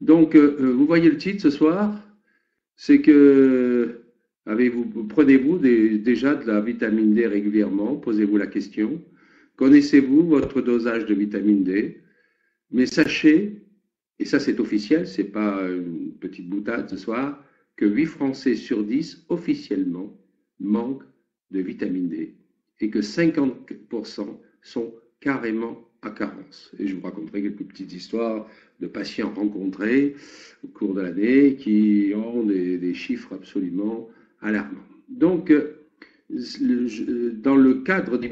Donc, vous voyez le titre ce soir, c'est que prenez-vous déjà de la vitamine D régulièrement? Posez-vous la question. Connaissez-vous votre dosage de vitamine D? Mais sachez, et ça c'est officiel, c'est pas une petite boutade ce soir, que 8 Français sur 10 officiellement manquent de vitamine D et que 50% sont carrément à carence. Et je vous raconterai quelques petites histoires de patients rencontrés au cours de l'année qui ont des chiffres absolument alarmants. Donc, dans le cadre des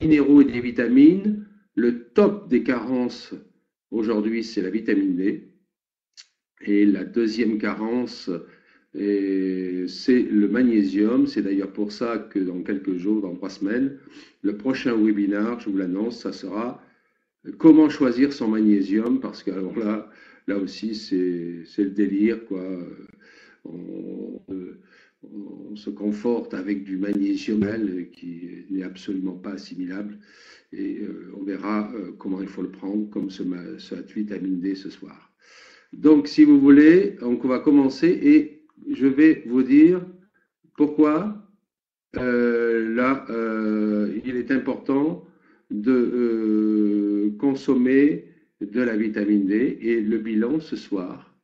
minéraux et des vitamines, le top des carences aujourd'hui, c'est la vitamine D. Et la deuxième carence, c'est le magnésium. C'est d'ailleurs pour ça que dans quelques jours, dans 3 semaines, le prochain webinaire, je vous l'annonce, ça sera comment choisir son magnésium, parce que alors là aussi, c'est le délire, quoi. On, on se conforte avec du magnésium qui n'est absolument pas assimilable. Et on verra comment il faut le prendre, comme cette vitamine D ce soir. Donc, si vous voulez, on va commencer et je vais vous dire pourquoi il est important de consommer de la vitamine D. Et le bilan ce soir,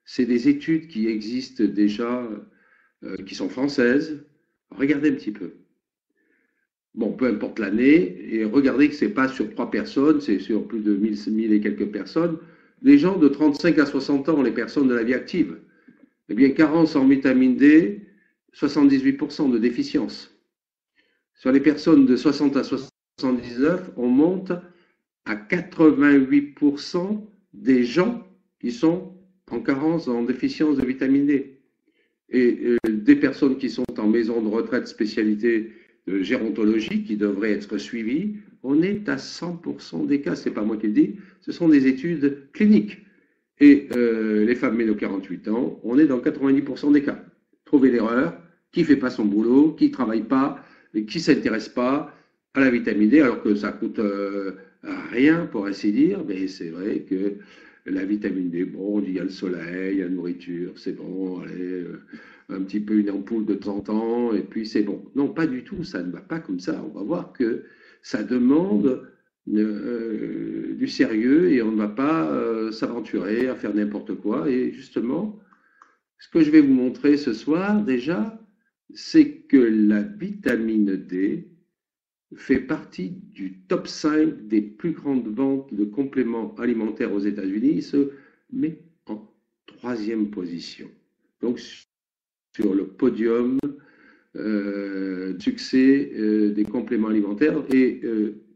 c'est des études qui existent déjà, qui sont françaises. Regardez un petit peu. Bon, peu importe l'année, et regardez que ce n'est pas sur 3 personnes, c'est sur plus de 1000 et quelques personnes. Les gens de 35 à 60 ans, les personnes de la vie active, eh bien, carence en vitamine D, 78% de déficience. Sur les personnes de 60 à 79, on monte à 88% des gens qui sont en carence, en déficience de vitamine D. Et des personnes qui sont en maison de retraite spécialité de gérontologie qui devraient être suivies, on est à 100% des cas. Ce n'est pas moi qui le dis, ce sont des études cliniques. Et les femmes méno 48 ans, on est dans 90% des cas. Trouvez l'erreur, qui ne fait pas son boulot, qui ne travaille pas, et qui ne s'intéresse pas à la vitamine D, alors que ça coûte rien, pour ainsi dire, mais c'est vrai que la vitamine D, bon, on dit il y a le soleil, il y a la nourriture, c'est bon, allez, un petit peu une ampoule de temps en temps, et puis c'est bon. Non, pas du tout, ça ne va pas comme ça. On va voir que ça demande du sérieux et on ne va pas s'aventurer à faire n'importe quoi. Et justement, ce que je vais vous montrer ce soir déjà, c'est que la vitamine D fait partie du top 5 des plus grandes ventes de compléments alimentaires aux États-Unis. Il se met en troisième position. Donc sur le podium succès des compléments alimentaires. Et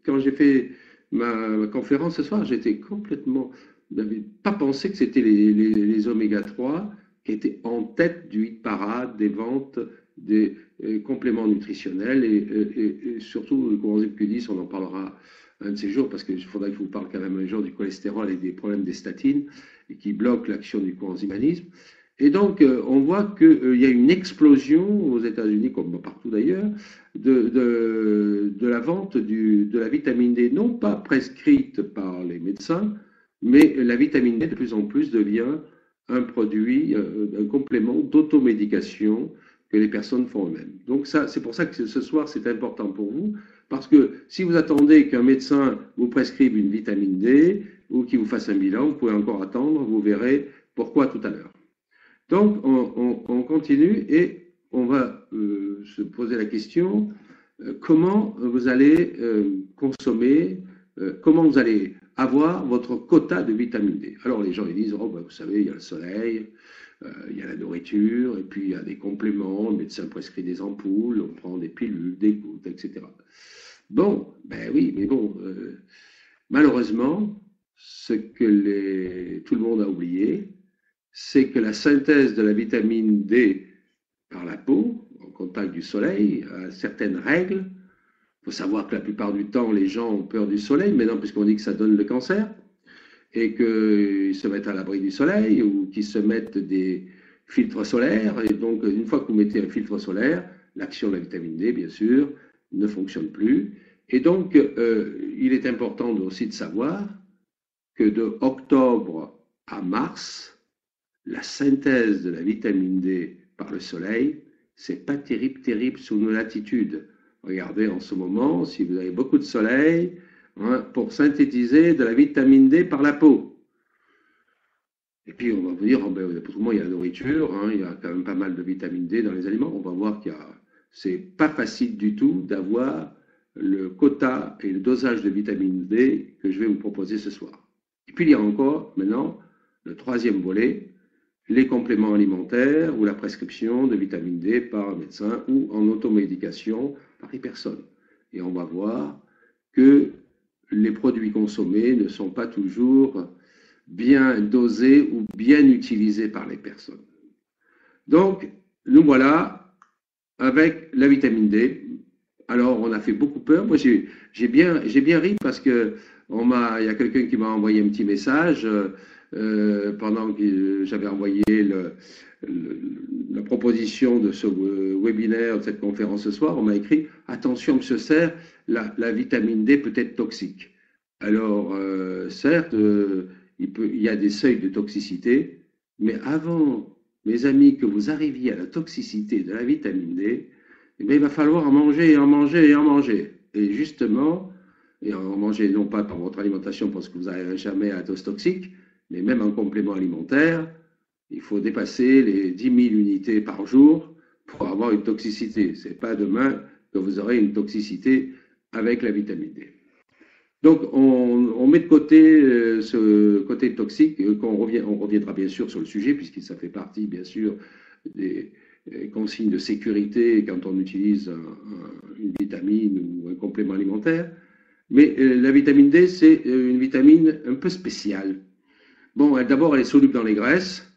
quand j'ai fait ma conférence ce soir, j'étais complètement. Je n'avais pas pensé que c'était les oméga 3 qui étaient en tête du hit parade des ventes des compléments nutritionnels et surtout le coenzyme Q10, on en parlera un de ces jours parce qu'il faudra que je vous parle quand même un jour du cholestérol et des problèmes des statines et qui bloquent l'action du coenzymanisme. Et donc, on voit qu'il y a une explosion aux États-Unis, comme partout d'ailleurs, de la vente de la vitamine D, non pas prescrite par les médecins, mais la vitamine D de plus en plus devient un produit, un complément d'automédication que les personnes font eux-mêmes. Donc ça, c'est pour ça que ce soir, c'est important pour vous, parce que si vous attendez qu'un médecin vous prescrive une vitamine D ou qu'il vous fasse un bilan, vous pouvez encore attendre, vous verrez pourquoi tout à l'heure. Donc, on continue et on va se poser la question comment vous allez consommer, comment vous allez avoir votre quota de vitamine D. Alors, les gens ils disent oh, ben, vous savez, il y a le soleil, il y a la nourriture, et puis il y a des compléments, le médecin prescrit des ampoules, on prend des pilules, des gouttes, etc. Bon, ben oui, mais bon, malheureusement, ce que tout le monde a oublié, c'est que la synthèse de la vitamine D par la peau, en contact du soleil, a certaines règles. Il faut savoir que la plupart du temps, les gens ont peur du soleil, maintenant, puisqu'on dit que ça donne le cancer, et qu'ils se mettent à l'abri du soleil, ou qu'ils se mettent des filtres solaires. Et donc, une fois que vous mettez un filtre solaire, l'action de la vitamine D, bien sûr, ne fonctionne plus. Et donc, il est important aussi de savoir que de octobre à Mars, la synthèse de la vitamine D par le soleil, c'est pas terrible sous nos latitudes. Regardez en ce moment, si vous avez beaucoup de soleil, hein, pour synthétiser de la vitamine D par la peau. Et puis on va vous dire, oh ben, pour moi il y a la nourriture, hein, il y a quand même pas mal de vitamine D dans les aliments. On va voir qu'il y a, c'est pas facile du tout d'avoir le quota et le dosage de vitamine D que je vais vous proposer ce soir. Et puis il y a encore maintenant le troisième volet, les compléments alimentaires ou la prescription de vitamine D par un médecin ou en automédication par les personnes. Et on va voir que les produits consommés ne sont pas toujours bien dosés ou bien utilisés par les personnes. Donc, nous voilà avec la vitamine D. Alors, on a fait beaucoup peur. Moi, j'ai bien ri parce que il y a quelqu'un qui m'a envoyé un petit message pendant que j'avais envoyé la proposition de ce webinaire, de cette conférence ce soir. On m'a écrit « Attention, monsieur Serre, la vitamine D peut être toxique ». Alors, certes, il y a des seuils de toxicité, mais avant, mes amis, que vous arriviez à la toxicité de la vitamine D, eh bien, il va falloir en manger, en manger et en manger. Et justement, et en manger non pas par votre alimentation parce que vous n'arriverez jamais à la dose toxique, mais même en complément alimentaire, il faut dépasser les 10 000 unités par jour pour avoir une toxicité. Ce n'est pas demain que vous aurez une toxicité avec la vitamine D. Donc, on met de côté ce côté toxique, on reviendra bien sûr sur le sujet, puisque ça fait partie, bien sûr, des consignes de sécurité quand on utilise une vitamine ou un complément alimentaire. Mais la vitamine D, c'est une vitamine un peu spéciale. Bon, d'abord, elle est soluble dans les graisses.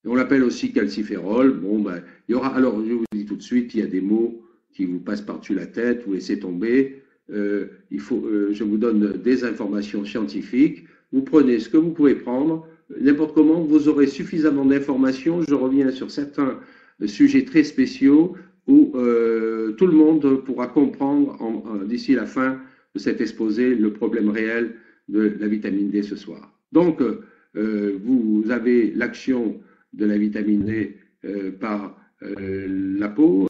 On l'appelle aussi calciférol. Bon, ben, il y aura, alors, je vous dis tout de suite, il y a des mots qui vous passent par-dessus la tête, vous laissez tomber. Je vous donne des informations scientifiques. Vous prenez ce que vous pouvez prendre, n'importe comment, vous aurez suffisamment d'informations. Je reviens sur certains sujets très spéciaux où tout le monde pourra comprendre d'ici la fin de cet exposé le problème réel de la vitamine D ce soir. Donc, vous avez l'action de la vitamine D par la peau,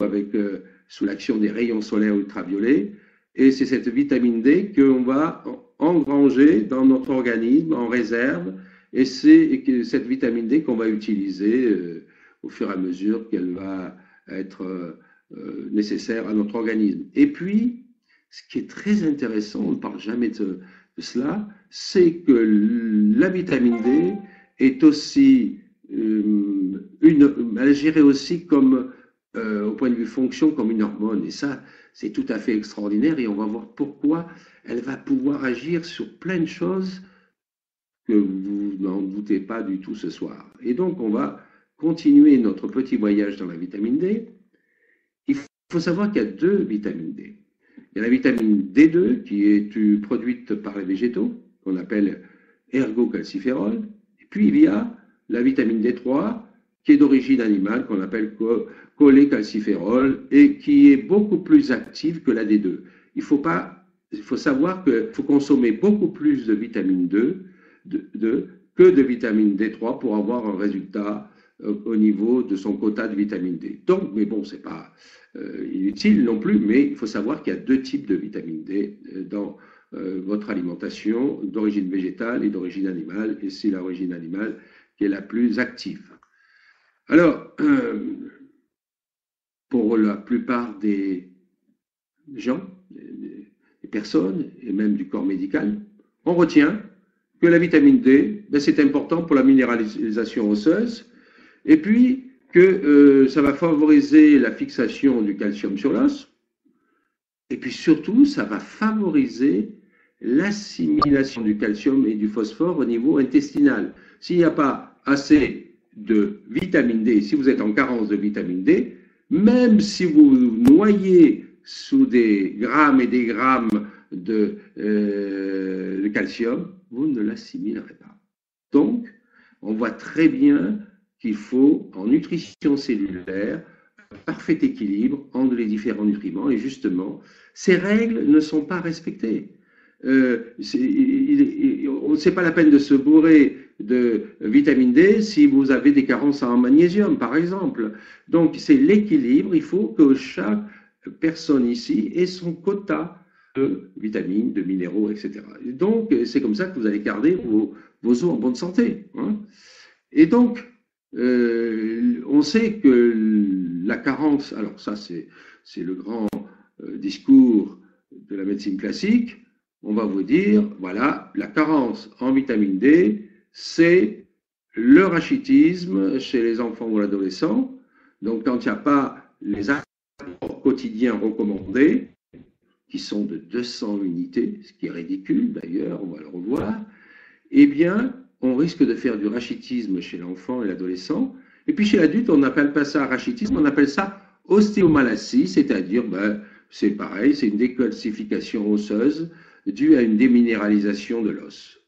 sous l'action des rayons solaires ultraviolets. Et c'est cette vitamine D qu'on va engranger dans notre organisme en réserve. Et c'est cette vitamine D qu'on va utiliser au fur et à mesure qu'elle va être nécessaire à notre organisme. Et puis, ce qui est très intéressant, on ne parle jamais de cela, c'est que la vitamine D est aussi elle est gérée aussi comme, au point de vue fonction, comme une hormone. Et ça, c'est tout à fait extraordinaire et on va voir pourquoi elle va pouvoir agir sur plein de choses que vous n'en doutez pas du tout ce soir. Et donc, on va continuer notre petit voyage dans la vitamine D. Il faut savoir qu'il y a deux vitamines D. Il y a la vitamine D2 qui est produite par les végétaux, qu'on appelle ergocalciférol. Et puis, il y a la vitamine D3 qui est d'origine animale, qu'on appelle cholécalciférol, et qui est beaucoup plus active que la D2. Il faut savoir qu'il faut consommer beaucoup plus de vitamine D que de vitamine D3 pour avoir un résultat au niveau de son quota de vitamine D. Donc, mais bon, c'est pas inutile non plus, mais il faut savoir qu'il y a deux types de vitamine D dans votre alimentation, d'origine végétale et d'origine animale, et c'est l'origine animale qui est la plus active. Alors, pour la plupart des gens, des personnes, et même du corps médical, on retient que la vitamine D, ben, c'est important pour la minéralisation osseuse, et puis que ça va favoriser la fixation du calcium sur l'os, et puis surtout, ça va favoriser l'assimilation du calcium et du phosphore au niveau intestinal. S'il n'y a pas assez de vitamine D, si vous êtes en carence de vitamine D, même si vous noyez sous des grammes et des grammes de calcium, vous ne l'assimilerez pas. Donc, on voit très bien qu'il faut, en nutrition cellulaire, un parfait équilibre entre les différents nutriments, et justement, ces règles ne sont pas respectées. C'est pas la peine de se bourrer de vitamine D si vous avez des carences en magnésium, par exemple. Donc, c'est l'équilibre. Il faut que chaque personne ici ait son quota de vitamines, de minéraux, etc. Et donc, c'est comme ça que vous allez garder vos os en bonne santé. Hein. Et donc, on sait que la carence, alors ça c'est le grand discours de la médecine classique, on va vous dire, voilà, la carence en vitamine D, c'est le rachitisme chez les enfants ou l'adolescent. Donc, quand il n'y a pas les apports quotidiens recommandés, qui sont de 200 unités, ce qui est ridicule d'ailleurs, on va le revoir, eh bien, on risque de faire du rachitisme chez l'enfant et l'adolescent. Et puis chez l'adulte, on n'appelle pas ça rachitisme, on appelle ça ostéomalacie, c'est-à-dire, ben, c'est pareil, c'est une décalcification osseuse due à une déminéralisation de l'os.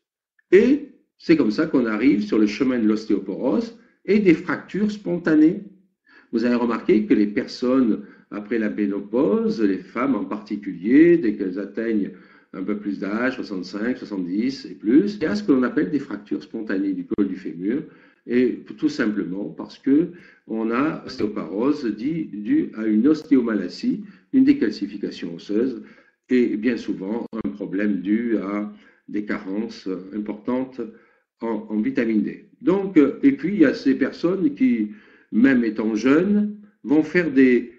Et c'est comme ça qu'on arrive sur le chemin de l'ostéoporose et des fractures spontanées. Vous avez remarqué que les personnes après la ménopause, les femmes en particulier, dès qu'elles atteignent un peu plus d'âge, 65, 70 et plus, il y a ce que l'on appelle des fractures spontanées du col du fémur, et tout simplement parce qu'on a ostéoporose due à une ostéomalacie, une décalcification osseuse, et bien souvent un problème dû à des carences importantes en vitamine D. Donc, et puis il y a ces personnes qui, même étant jeunes, vont faire des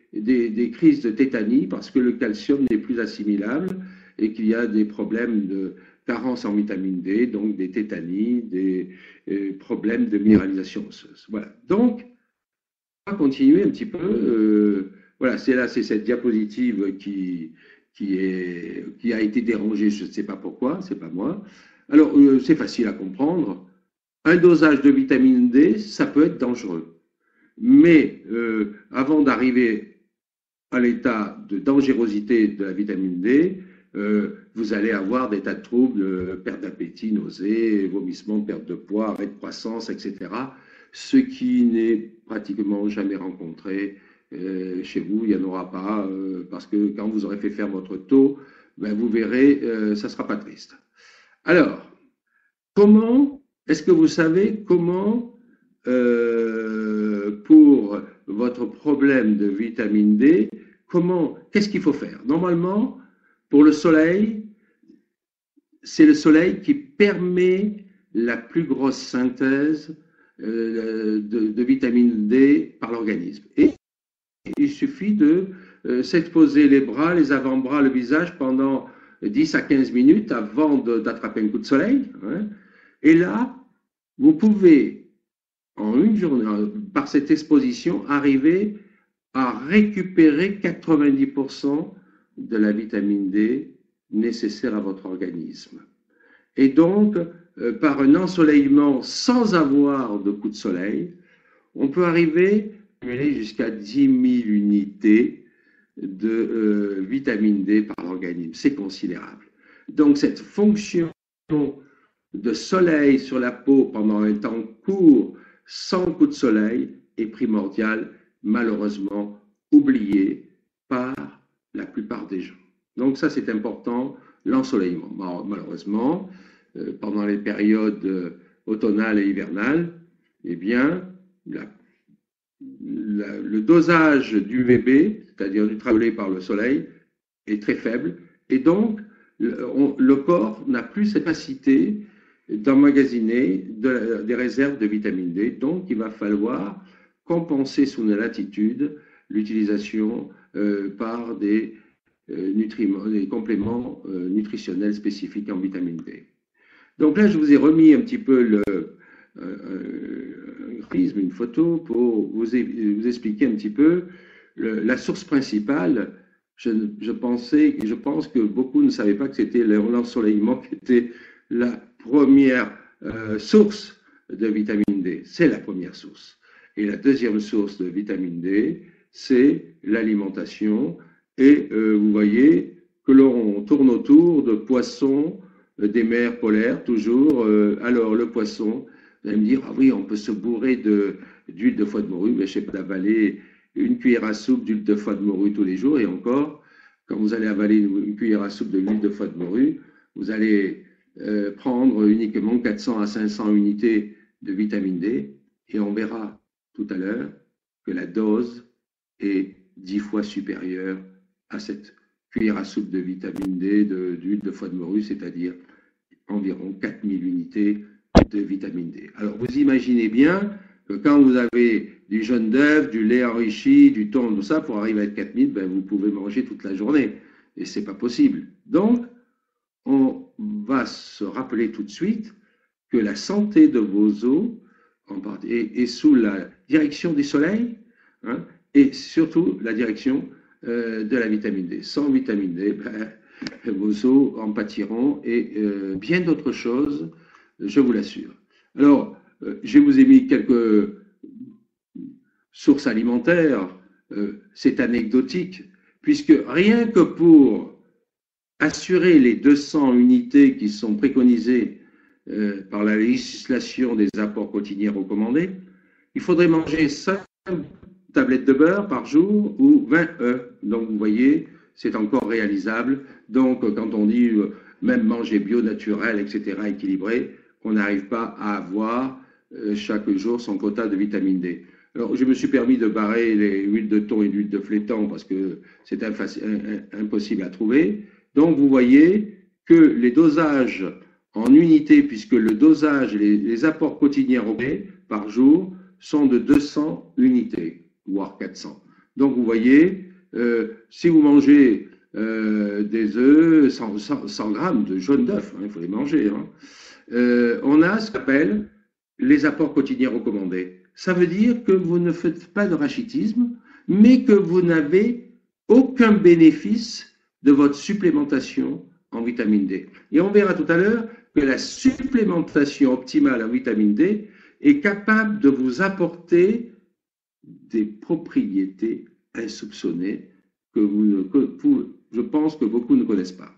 crises de tétanie parce que le calcium n'est plus assimilable et qu'il y a des problèmes de carence en vitamine D, donc des tétanies, des problèmes de minéralisation osseuse. Voilà. Donc, on va continuer un petit peu. Voilà, c'est cette diapositive qui a été dérangée, je ne sais pas pourquoi, c'est pas moi. Alors, c'est facile à comprendre. Un dosage de vitamine D, ça peut être dangereux. Mais avant d'arriver à l'état de dangerosité de la vitamine D, vous allez avoir des tas de troubles, perte d'appétit, nausées, vomissements, perte de poids, arrêt de croissance, etc. Ce qui n'est pratiquement jamais rencontré chez vous, il n'y en aura pas, parce que quand vous aurez fait faire votre taux, ben vous verrez, ça ne sera pas triste. Alors, est-ce que vous savez comment, pour votre problème de vitamine D, qu'est-ce qu'il faut faire? Normalement, pour le soleil, c'est le soleil qui permet la plus grosse synthèse de vitamine D par l'organisme. Et il suffit de s'exposer les bras, les avant-bras, le visage pendant 10 à 15 minutes avant d'attraper un coup de soleil. Hein. Et là, vous pouvez, en une journée, par cette exposition, arriver à récupérer 90% de la vitamine D nécessaire à votre organisme. Et donc, par un ensoleillement sans avoir de coup de soleil, on peut arriver à accumuler jusqu'à 10 000 unités de vitamine D par l'organisme. C'est considérable. Donc, cette fonction de soleil sur la peau pendant un temps court, sans coup de soleil, est primordiale, malheureusement oubliée par la plupart des gens. Donc ça, c'est important, l'ensoleillement. Malheureusement, pendant les périodes automnales et hivernales, eh bien, le dosage d'UVB, c'est-à-dire d'ultraviolet par le soleil, est très faible. Et donc, le corps n'a plus cette capacité d'emmagasiner des réserves de vitamine D. Donc, il va falloir compenser sous une latitude l'utilisation par des compléments nutritionnels spécifiques en vitamine D. Donc là, je vous ai remis un petit peu un graphisme, une photo pour vous expliquer un petit peu la source principale. Je pense que beaucoup ne savaient pas que c'était l'ensoleillement qui était la première source de vitamine D. C'est la première source. Et la deuxième source de vitamine D, c'est l'alimentation. Et vous voyez que l'on tourne autour de poissons, des mers polaires, toujours. Alors, le poisson, vous allez me dire, ah oui, on peut se bourrer d'huile de foie de morue, mais je ne sais pas, avaler une cuillère à soupe d'huile de foie de morue tous les jours. Et encore, quand vous allez avaler une cuillère à soupe d'huile de foie de morue, vous allez prendre uniquement 400 à 500 unités de vitamine D et on verra tout à l'heure que la dose est 10 fois supérieure à cette cuillère à soupe de vitamine D d'huile de foie de morue, c'est-à-dire environ 4000 unités de vitamine D. Alors vous imaginez bien que quand vous avez du jaune d'œuf, du lait enrichi, du thon, tout ça, pour arriver à 4000, ben vous pouvez manger toute la journée. Et ce n'est pas possible. Donc, on va se rappeler tout de suite que la santé de vos os est sous la direction du soleil, hein, et surtout la direction de la vitamine D. Sans vitamine D, ben, vos os en pâtiront et bien d'autres choses, je vous l'assure. Alors, je vous ai mis quelques sources alimentaires, c'est anecdotique, puisque rien que pour assurer les 200 unités qui sont préconisées par la législation des apports quotidiens recommandés, il faudrait manger 5 tablettes de beurre par jour ou 20 œufs. Donc vous voyez, c'est encore réalisable. Donc quand on dit même manger bio, naturel, etc., équilibré, on n'arrive pas à avoir chaque jour son quota de vitamine D. Alors, je me suis permis de barrer les huiles de thon et l'huile de flétan parce que c'est impossible à trouver. Donc, vous voyez que les dosages en unités, puisque le dosage, les apports quotidiens par jour sont de 200 unités, voire 400. Donc, vous voyez, si vous mangez des œufs, 100 grammes de jaune d'œuf, hein, il faut les manger, hein, on a ce qu'on appelle les apports quotidiens recommandés. Ça veut dire que vous ne faites pas de rachitisme, mais que vous n'avez aucun bénéfice de votre supplémentation en vitamine D. Et on verra tout à l'heure que la supplémentation optimale en vitamine D est capable de vous apporter des propriétés insoupçonnées que je pense que beaucoup ne connaissent pas.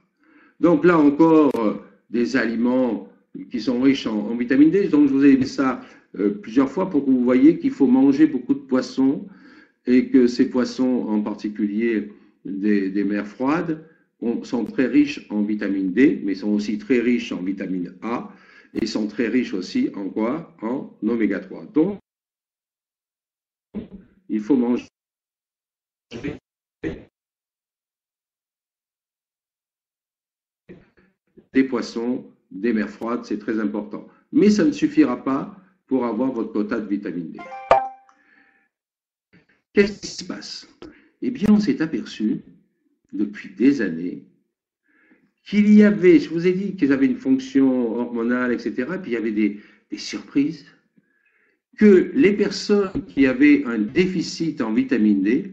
Donc là encore, des aliments qui sont riches en vitamine D. Donc je vous ai dit ça plusieurs fois pour que vous voyez qu'il faut manger beaucoup de poissons et que ces poissons, en particulier des mers froides, sont très riches en vitamine D, mais sont aussi très riches en vitamine A et sont très riches aussi en quoi? En oméga 3. Donc, il faut manger des poissons, des mers froides, c'est très important. Mais ça ne suffira pas pour avoir votre quota de vitamine D. Qu'est-ce qui se passe? Eh bien, on s'est aperçu, depuis des années, qu'il y avait, je vous ai dit qu'ils avaient une fonction hormonale, etc., puis il y avait des surprises, que les personnes qui avaient un déficit en vitamine D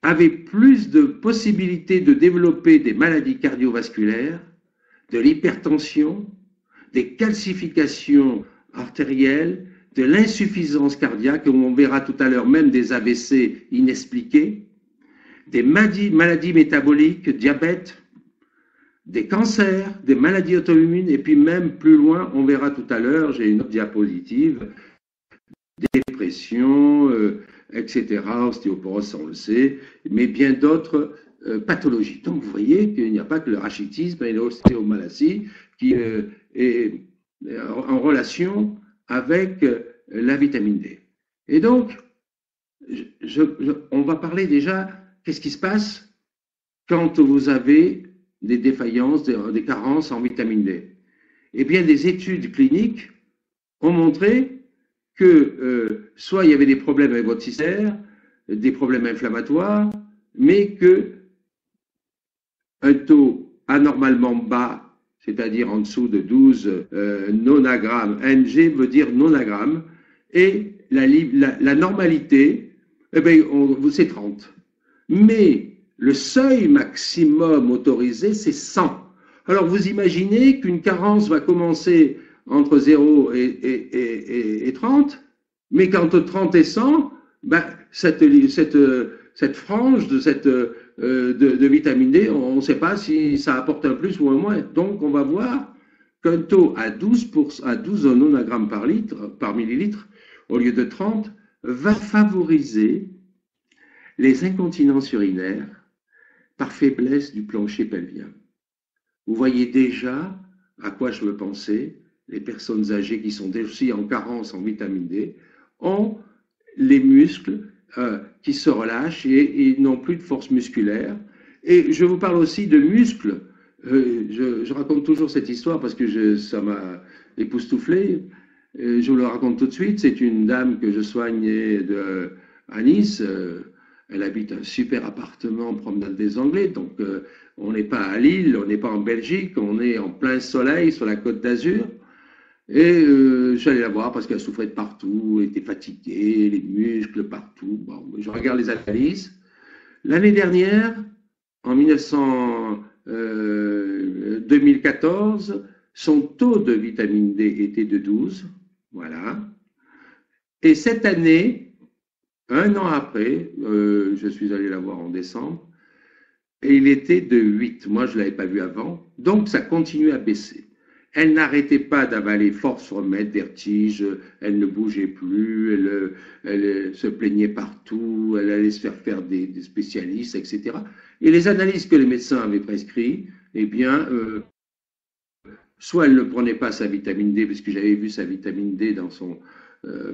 avaient plus de possibilités de développer des maladies cardiovasculaires, de l'hypertension, des calcifications artérielles, de l'insuffisance cardiaque, où on verra tout à l'heure même des AVC inexpliqués, des maladies métaboliques, diabète, des cancers, des maladies auto-immunes, et puis même plus loin, on verra tout à l'heure, j'ai une autre diapositive, des dépressions, etc., ostéoporose, on le sait, mais bien d'autres pathologies. Donc vous voyez qu'il n'y a pas que le rachitisme et l'ostéomalacie qui est en relation avec la vitamine D. Et donc, on va parler déjà, qu'est-ce qui se passe quand vous avez des défaillances, des carences en vitamine D? Eh bien, des études cliniques ont montré que soit il y avait des problèmes avec votre système, des problèmes inflammatoires, mais que un taux anormalement bas, c'est-à-dire en dessous de 12 nonagrammes, NG veut dire nonagramme, et la normalité, eh bien, c'est 30. Mais le seuil maximum autorisé, c'est 100. Alors vous imaginez qu'une carence va commencer entre 0 et 30, mais qu'entre 30 et 100, ben, cette frange de vitamine D, on ne sait pas si ça apporte un plus ou un moins. Donc on va voir qu'un taux à 12 nanogrammes par millilitre, au lieu de 30, va favoriser les incontinences urinaires par faiblesse du plancher pelvien. vous voyez déjà à quoi je veux penser. Les personnes âgées qui sont aussi en carence en vitamine D ont les muscles qui se relâchent et ils n'ont plus de force musculaire. Et je vous parle aussi de muscles. Je raconte toujours cette histoire parce que ça m'a époustouflé. Je vous le raconte tout de suite. C'est une dame que je soignais à Nice. Elle habite un super appartement en promenade des Anglais. Donc, on n'est pas à Lille, on n'est pas en Belgique, on est en plein soleil sur la Côte d'Azur. Et j'allais la voir parce qu'elle souffrait de partout, elle était fatiguée, les muscles partout. Bon, je regarde les analyses. L'année dernière, en 2014, son taux de vitamine D était de 12. Voilà. Et cette année, un an après, je suis allé la voir en décembre, et il était de 8. Moi, je ne l'avais pas vu avant. Donc, ça continue à baisser. Elle n'arrêtait pas d'avaler force remède, vertige, elle ne bougeait plus, elle se plaignait partout, elle allait se faire des spécialistes, etc. Et les analyses que les médecins avaient prescrites, eh bien, soit elle ne prenait pas sa vitamine D, parce que j'avais vu sa vitamine D dans son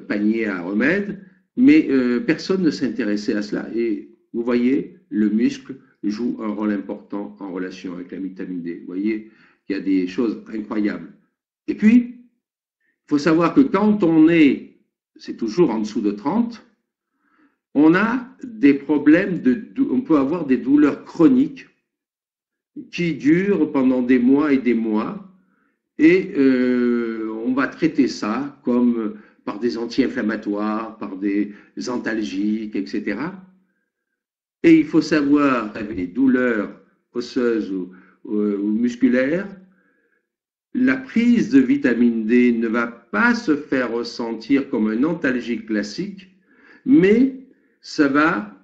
panier à remèdes, mais personne ne s'intéressait à cela. Et vous voyez, le muscle joue un rôle important en relation avec la vitamine D. Vous voyez, il y a des choses incroyables. Et puis, il faut savoir que quand on est, c'est toujours en dessous de 30, on a des problèmes, on peut avoir des douleurs chroniques qui durent pendant des mois et des mois, et on va traiter ça comme par des anti-inflammatoires, par des antalgiques, etc. Et il faut savoir, avec les douleurs osseuses ou musculaires, la prise de vitamine D ne va pas se faire ressentir comme un antalgique classique, mais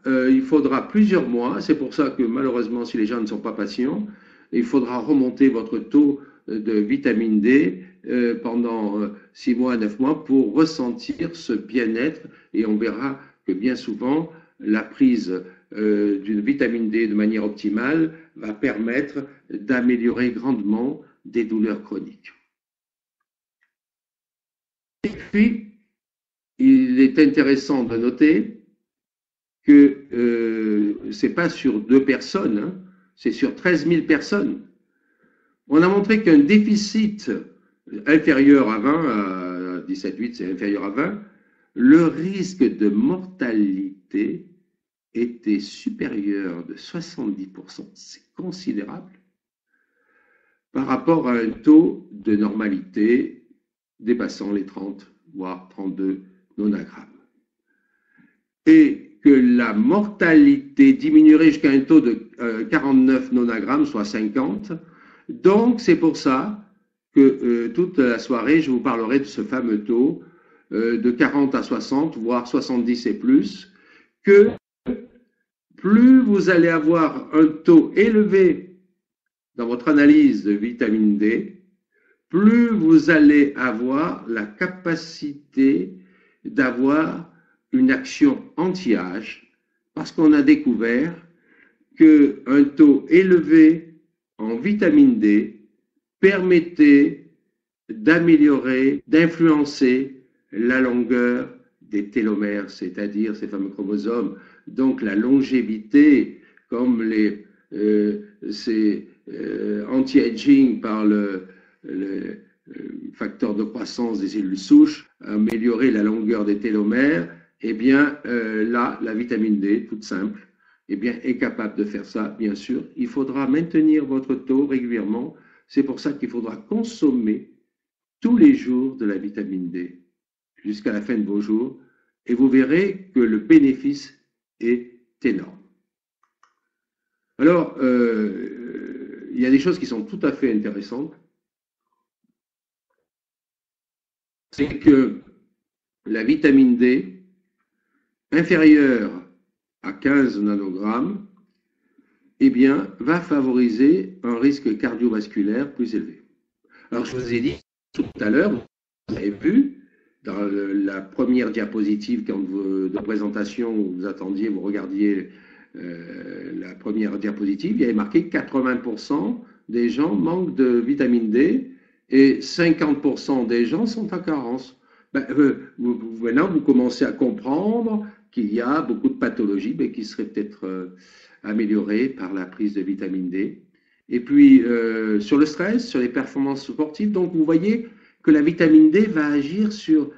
il faudra plusieurs mois. C'est pour ça que malheureusement, si les gens ne sont pas patients, il faudra remonter votre taux de vitamine D pendant 6 mois, 9 mois pour ressentir ce bien-être. Et on verra que bien souvent, la prise d'une vitamine D de manière optimale va permettre d'améliorer grandement des douleurs chroniques. Et puis, il est intéressant de noter que ce n'est pas sur 2 personnes, hein, c'est sur 13 000 personnes. On a montré qu'un déficit inférieur à 20, à 17,8 c'est inférieur à 20, le risque de mortalité était supérieur de 70%, c'est considérable, par rapport à un taux de normalité dépassant les 30, voire 32 nonagrammes. Et que la mortalité diminuerait jusqu'à un taux de 49 nonagrammes, soit 50. Donc, c'est pour ça que toute la soirée, je vous parlerai de ce fameux taux de 40 à 60, voire 70 et plus, que plus vous allez avoir un taux élevé dans votre analyse de vitamine D, plus vous allez avoir la capacité d'avoir une action anti-âge, parce qu'on a découvert qu'un taux élevé en vitamine D permettait d'améliorer, d'influencer la longueur des télomères, c'est-à-dire ces fameux chromosomes. Donc la longévité, comme c'est anti-aging par le facteur de croissance des cellules souches, améliorer la longueur des télomères, eh bien là, la vitamine D, toute simple, eh bien, est capable de faire ça, bien sûr. Il faudra maintenir votre taux régulièrement. C'est pour ça qu'il faudra consommer tous les jours de la vitamine D jusqu'à la fin de vos jours, et vous verrez que le bénéfice est énorme. Alors, il y a des choses qui sont tout à fait intéressantes. C'est que la vitamine D, inférieure à 15 nanogrammes, eh bien, va favoriser un risque cardiovasculaire plus élevé. Alors, je vous ai dit tout à l'heure, vous avez vu, dans la première diapositive de présentation où vous attendiez, vous regardiez la première diapositive, il y avait marqué 80% des gens manquent de vitamine D et 50% des gens sont en carence. Maintenant, vous commencez à comprendre qu'il y a beaucoup de pathologies qui seraient peut-être améliorées par la prise de vitamine D. Et puis, sur le stress, sur les performances sportives, donc vous voyez que la vitamine D va agir sur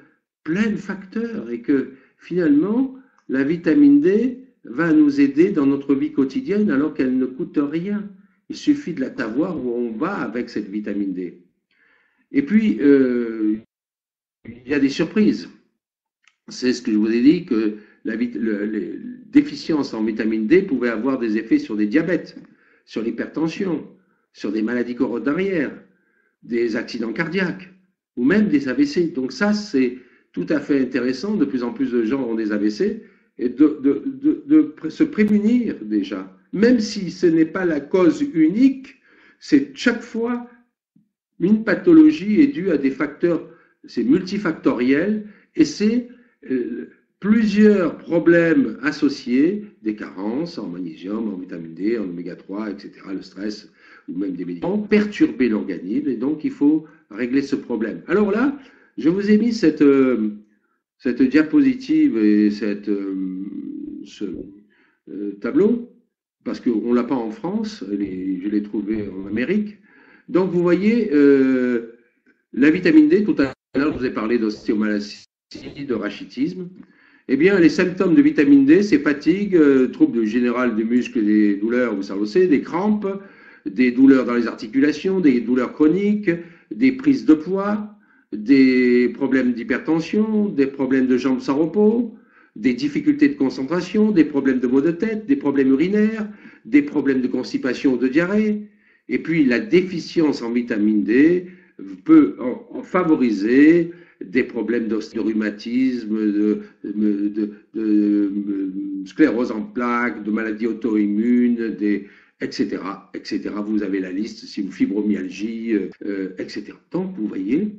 plein de facteurs et que finalement, la vitamine D va nous aider dans notre vie quotidienne alors qu'elle ne coûte rien. Il suffit de la savoir où on va avec cette vitamine D. Et puis, il y a des surprises. C'est ce que je vous ai dit, que les déficiences en vitamine D pouvaient avoir des effets sur des diabètes, sur l'hypertension, sur des maladies coronarières, des accidents cardiaques ou même des AVC. Donc ça, c'est tout à fait intéressant. De plus en plus de gens ont des AVC et de se prémunir déjà. Même si ce n'est pas la cause unique, c'est chaque fois une pathologie est due à des facteurs, c'est multifactoriel et c'est plusieurs problèmes associés, des carences en magnésium, en vitamine D, en oméga 3, etc., le stress ou même des médicaments, perturber l'organisme et donc il faut régler ce problème. Alors là, je vous ai mis cette diapositive et ce tableau parce qu'on ne l'a pas en France, je l'ai trouvé en Amérique. Donc vous voyez la vitamine D, tout à l'heure je vous ai parlé d'ostéomalacie, de rachitisme. Eh bien, les symptômes de vitamine D, c'est fatigue, troubles généraux du muscle et des douleurs au cerveau, des crampes, des douleurs dans les articulations, des douleurs chroniques, des prises de poids, des problèmes d'hypertension, des problèmes de jambes sans repos, des difficultés de concentration, des problèmes de maux de tête, des problèmes urinaires, des problèmes de constipation ou de diarrhée. Et puis, la déficience en vitamine D peut en favoriser des problèmes de rhumatisme, de sclérose en plaques, de maladies auto-immunes, etc., etc. Vous avez la liste, si vous fibromyalgie, etc. Donc, vous voyez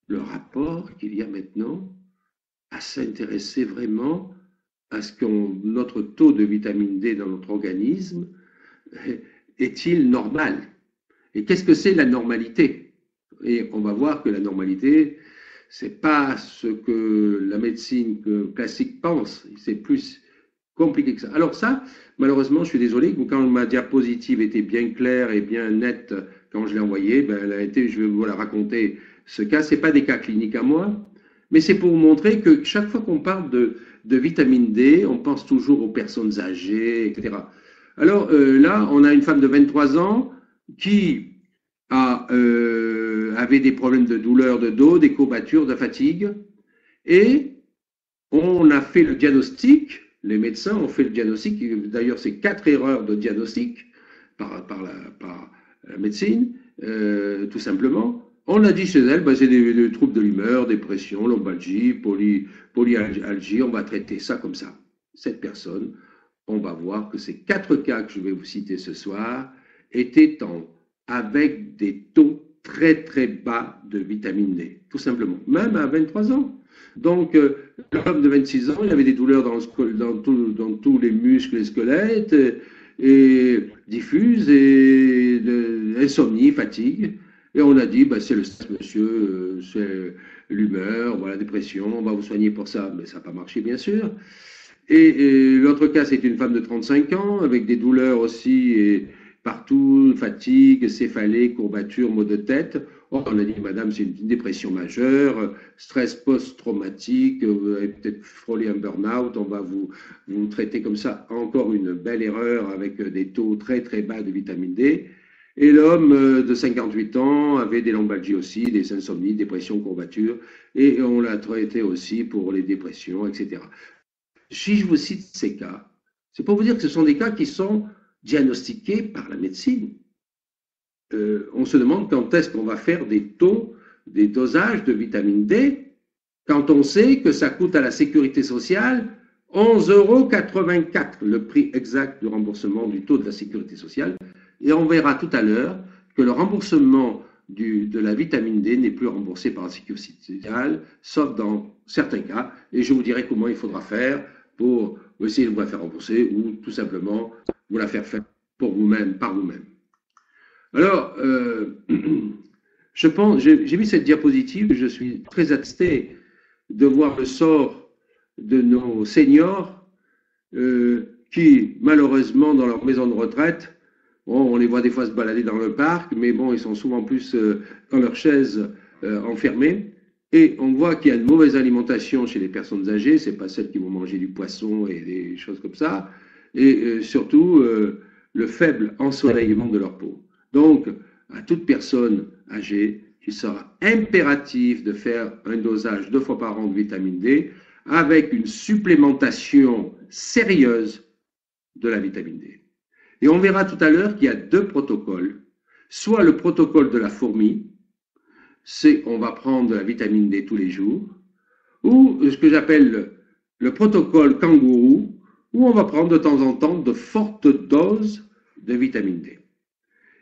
le rapport qu'il y a maintenant à s'intéresser vraiment à ce que notre taux de vitamine D dans notre organisme est-il normal? Et qu'est-ce que c'est la normalité? Et on va voir que la normalité, c'est pas ce que la médecine classique pense, c'est plus compliqué que ça. Alors ça, malheureusement, je suis désolé, quand ma diapositive était bien claire et bien nette, quand je l'ai envoyée, elle a été, je vais vous la raconter, ce cas, c'est pas des cas cliniques à moi, mais c'est pour vous montrer que chaque fois qu'on parle de vitamine D, on pense toujours aux personnes âgées, etc. Alors là, on a une femme de 23 ans qui avait des problèmes de douleur de dos, des courbatures, de fatigue, et on a fait le diagnostic, les médecins ont fait le diagnostic, d'ailleurs c'est 4 erreurs de diagnostic par la médecine, tout simplement. On a dit chez elle, c'est des troubles de l'humeur, dépression, lombalgie, polyalgie, on va traiter ça comme ça. Cette personne, on va voir que ces 4 cas que je vais vous citer ce soir étaient avec des taux très très bas de vitamine D, tout simplement, même à 23 ans. Donc, l'homme de 26 ans, il avait des douleurs dans tous les muscles et squelettes, et diffuses, et insomnie, fatigue. Et on a dit, c'est le stress, monsieur, c'est l'humeur, voilà, dépression, on va vous soigner pour ça. Mais ça n'a pas marché, bien sûr. Et l'autre cas, c'est une femme de 35 ans, avec des douleurs aussi, et partout, fatigue, céphalée, courbature, maux de tête. On a dit, madame, c'est une dépression majeure, stress post-traumatique, vous avez peut-être frôlé un burn-out, on va vous traiter comme ça. Encore une belle erreur avec des taux très très bas de vitamine D. Et l'homme de 58 ans avait des lombalgies aussi, des insomnies, dépression, courbature, et on l'a traité aussi pour les dépressions, etc. Si je vous cite ces cas, c'est pour vous dire que ce sont des cas qui sont diagnostiqués par la médecine. On se demande quand est-ce qu'on va faire des dosages de vitamine D, quand on sait que ça coûte à la sécurité sociale 11,84 €, le prix exact du remboursement du taux de la sécurité sociale. Et on verra tout à l'heure que le remboursement de la vitamine D n'est plus remboursé par la sécurité sociale, sauf dans certains cas. Et je vous dirai comment il faudra faire pour essayer de vous la faire rembourser ou tout simplement vous la faire pour vous-même, par vous-même. Alors, je pense, j'ai mis cette diapositive, je suis très attristé de voir le sort de nos seniors qui, malheureusement, dans leur maison de retraite, bon, on les voit des fois se balader dans le parc, mais bon, ils sont souvent plus dans leur chaise enfermés. Et on voit qu'il y a une mauvaise alimentation chez les personnes âgées, c'est pas celles qui vont manger du poisson et des choses comme ça, et surtout le faible ensoleillement de leur peau. Donc, à toute personne âgée, il sera impératif de faire un dosage 2 fois par an de vitamine D avec une supplémentation sérieuse de la vitamine D. Et on verra tout à l'heure qu'il y a 2 protocoles, soit le protocole de la fourmi, c'est on va prendre de la vitamine D tous les jours, ou ce que j'appelle le protocole kangourou, où on va prendre de temps en temps de fortes doses de vitamine D.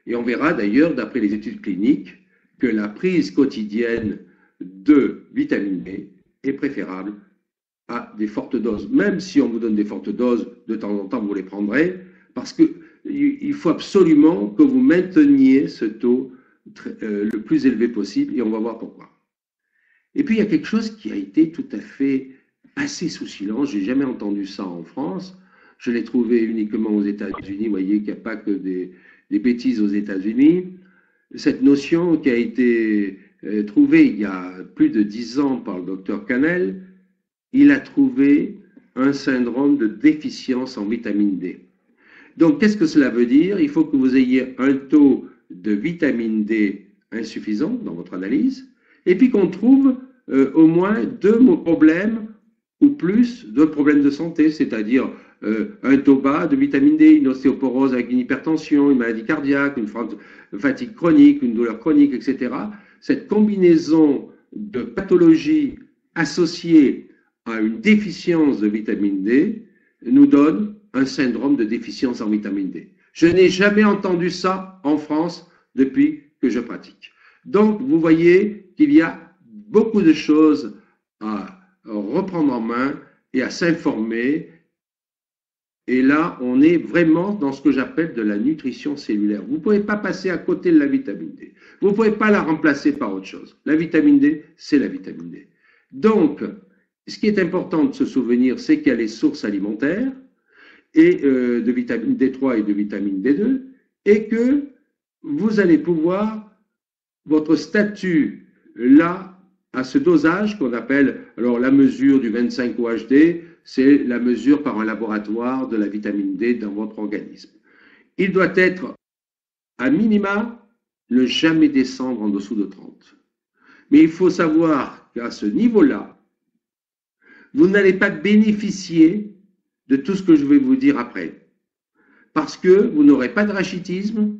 Et on verra d'ailleurs, d'après les études cliniques, que la prise quotidienne de vitamine D est préférable à des fortes doses. Même si on vous donne des fortes doses, de temps en temps, vous les prendrez, parce qu'il faut absolument que vous mainteniez ce taux le plus élevé possible, et on va voir pourquoi. Et puis, il y a quelque chose qui a été tout à fait passé sous silence. Je n'ai jamais entendu ça en France. Je l'ai trouvé uniquement aux États-Unis. Vous voyez qu'il n'y a pas que des bêtises aux États-Unis. Cette notion qui a été trouvée il y a plus de 10 ans par le docteur Canel, il a trouvé un syndrome de déficience en vitamine D. Donc, qu'est-ce que cela veut dire? Il faut que vous ayez un taux de vitamine D insuffisant dans votre analyse, et puis qu'on trouve au moins 2 problèmes ou plus de problèmes de santé, c'est-à-dire un taux bas de vitamine D, une ostéoporose avec une hypertension, une maladie cardiaque, une fatigue chronique, une douleur chronique, etc. Cette combinaison de pathologies associées à une déficience de vitamine D nous donne un syndrome de déficience en vitamine D. Je n'ai jamais entendu ça en France depuis que je pratique. Donc, vous voyez qu'il y a beaucoup de choses à reprendre en main et à s'informer. Et là, on est vraiment dans ce que j'appelle de la nutrition cellulaire. Vous ne pouvez pas passer à côté de la vitamine D. Vous ne pouvez pas la remplacer par autre chose. La vitamine D, c'est la vitamine D. Donc, ce qui est important de se souvenir, c'est qu'il y a les sources alimentaires et de vitamine D3 et de vitamine D2, et que vous allez pouvoir, votre statut là, à ce dosage qu'on appelle, alors la mesure du 25 OHD, c'est la mesure par un laboratoire de la vitamine D dans votre organisme. Il doit être, à minima, ne jamais descendre en dessous de 30. Mais il faut savoir qu'à ce niveau-là, vous n'allez pas bénéficier de tout ce que je vais vous dire après. Parce que vous n'aurez pas de rachitisme,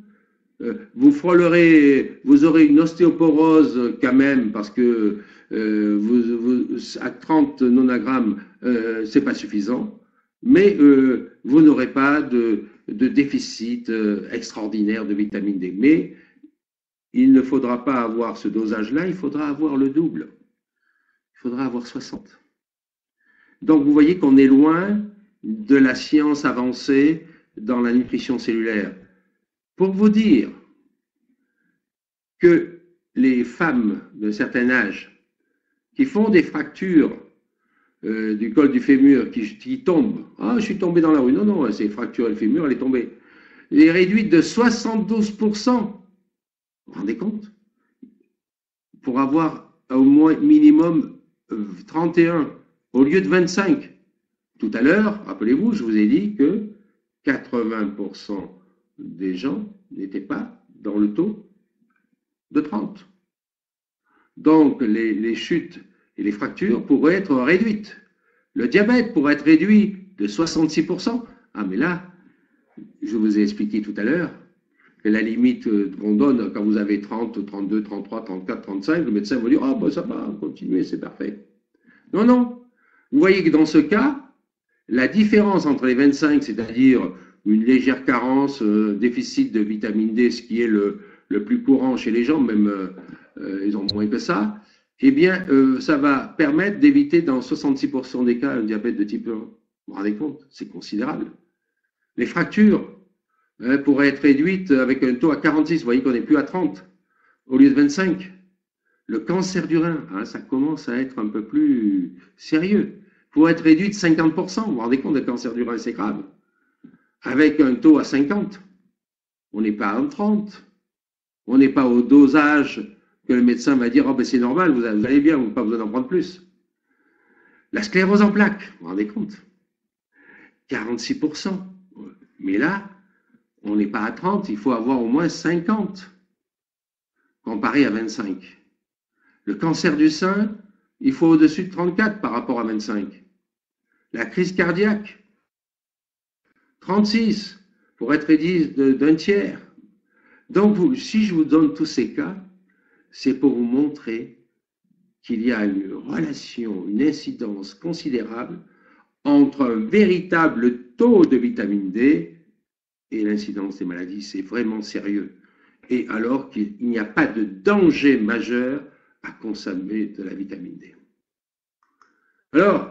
vous frôlerez, vous aurez une ostéoporose quand même, parce que à 30 nanogrammes, c'est pas suffisant, mais vous n'aurez pas de déficit extraordinaire de vitamine D. Mais il ne faudra pas avoir ce dosage-là, il faudra avoir le double. Il faudra avoir 60. Donc vous voyez qu'on est loin de la science avancée dans la nutrition cellulaire. Pour vous dire que les femmes d'un certain âge qui font des fractures du col du fémur, qui tombent, ah, je suis tombé dans la rue, non, non, c'est fracturé le fémur, elle est tombée, elle est réduite de 72%. Vous vous rendez compte? Pour avoir au moins minimum 31 au lieu de 25. Tout à l'heure, rappelez-vous, je vous ai dit que 80% des gens n'étaient pas dans le taux de 30. Donc, les chutes et les fractures pourraient être réduites. Le diabète pourrait être réduit de 66%. Ah, mais là, je vous ai expliqué tout à l'heure que la limite qu'on donne quand vous avez 30, 32, 33, 34, 35, le médecin va dire « Ah, ben ça va, continuez, c'est parfait. » Non, non. Vous voyez que dans ce cas, la différence entre les 25, c'est-à-dire une légère carence, déficit de vitamine D, ce qui est le plus courant chez les gens, même ils ont moins que ça, eh bien, ça va permettre d'éviter dans 66% des cas un diabète de type 1. Vous vous rendez compte? C'est considérable. Les fractures, pourrait être réduite avec un taux à 46. Vous voyez qu'on n'est plus à 30 au lieu de 25. Le cancer du rein, hein, ça commence à être un peu plus sérieux. Pour être réduit de 50%, vous vous rendez compte, le cancer du rein, c'est grave. Avec un taux à 50, on n'est pas à 30. On n'est pas au dosage que le médecin va dire, oh ben c'est normal, vous allez bien, vous n'avez pas besoin d'en prendre plus. La sclérose en plaques, vous vous rendez compte, 46%. Mais là, on n'est pas à 30, il faut avoir au moins 50, comparé à 25. Le cancer du sein, il faut au-dessus de 34 par rapport à 25. La crise cardiaque, 36, pour être réduit d'un tiers. Donc, si je vous donne tous ces cas, c'est pour vous montrer qu'il y a une relation, une incidence considérable entre un véritable taux de vitamine D et l'incidence des maladies. C'est vraiment sérieux. Et alors qu'il n'y a pas de danger majeur à consommer de la vitamine D. Alors,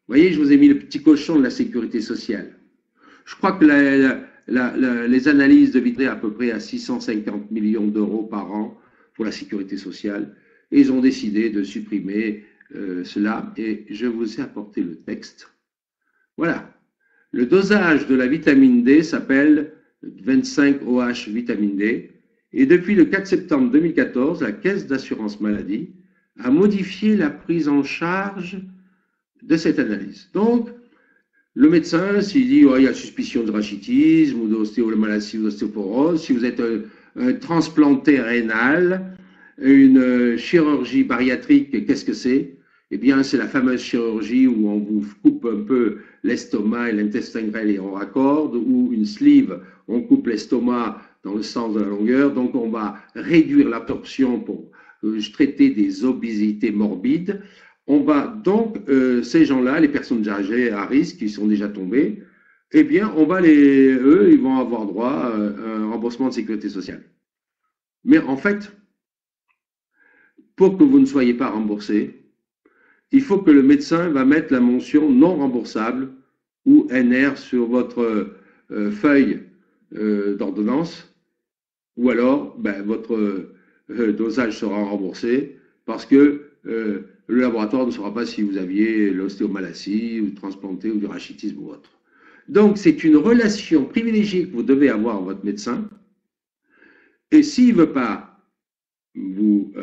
vous voyez, je vous ai mis le petit cochon de la sécurité sociale. Je crois que les analyses de vitamine D à peu près à 650 millions d'euros par an pour la sécurité sociale. Et ils ont décidé de supprimer cela. Et je vous ai apporté le texte. Voilà. Le dosage de la vitamine D s'appelle 25-OH vitamine D. Et depuis le 4 septembre 2014, la Caisse d'assurance maladie a modifié la prise en charge de cette analyse. Donc, le médecin, s'il dit oh, il y a suspicion de rachitisme ou d'ostéomalacie ou d'ostéoporose, si vous êtes un transplanté rénal, une chirurgie bariatrique, qu'est-ce que c'est? Eh bien, c'est la fameuse chirurgie où on vous coupe un peu l'estomac et l'intestin grêle et on raccorde, ou une sleeve, on coupe l'estomac dans le sens de la longueur, donc on va réduire l'absorption pour traiter des obésités morbides. On va donc, ces gens-là, les personnes âgées à risque qui sont déjà tombées, eh bien, eux, ils vont avoir droit à un remboursement de sécurité sociale. Mais en fait, pour que vous ne soyez pas remboursé, il faut que le médecin va mettre la mention non remboursable ou NR sur votre feuille d'ordonnance, ou alors votre dosage sera remboursé parce que le laboratoire ne saura pas si vous aviez l'ostéomalacie ou transplanté ou du rachitisme ou autre. Donc, c'est une relation privilégiée que vous devez avoir avec votre médecin. Et s'il ne veut pas vous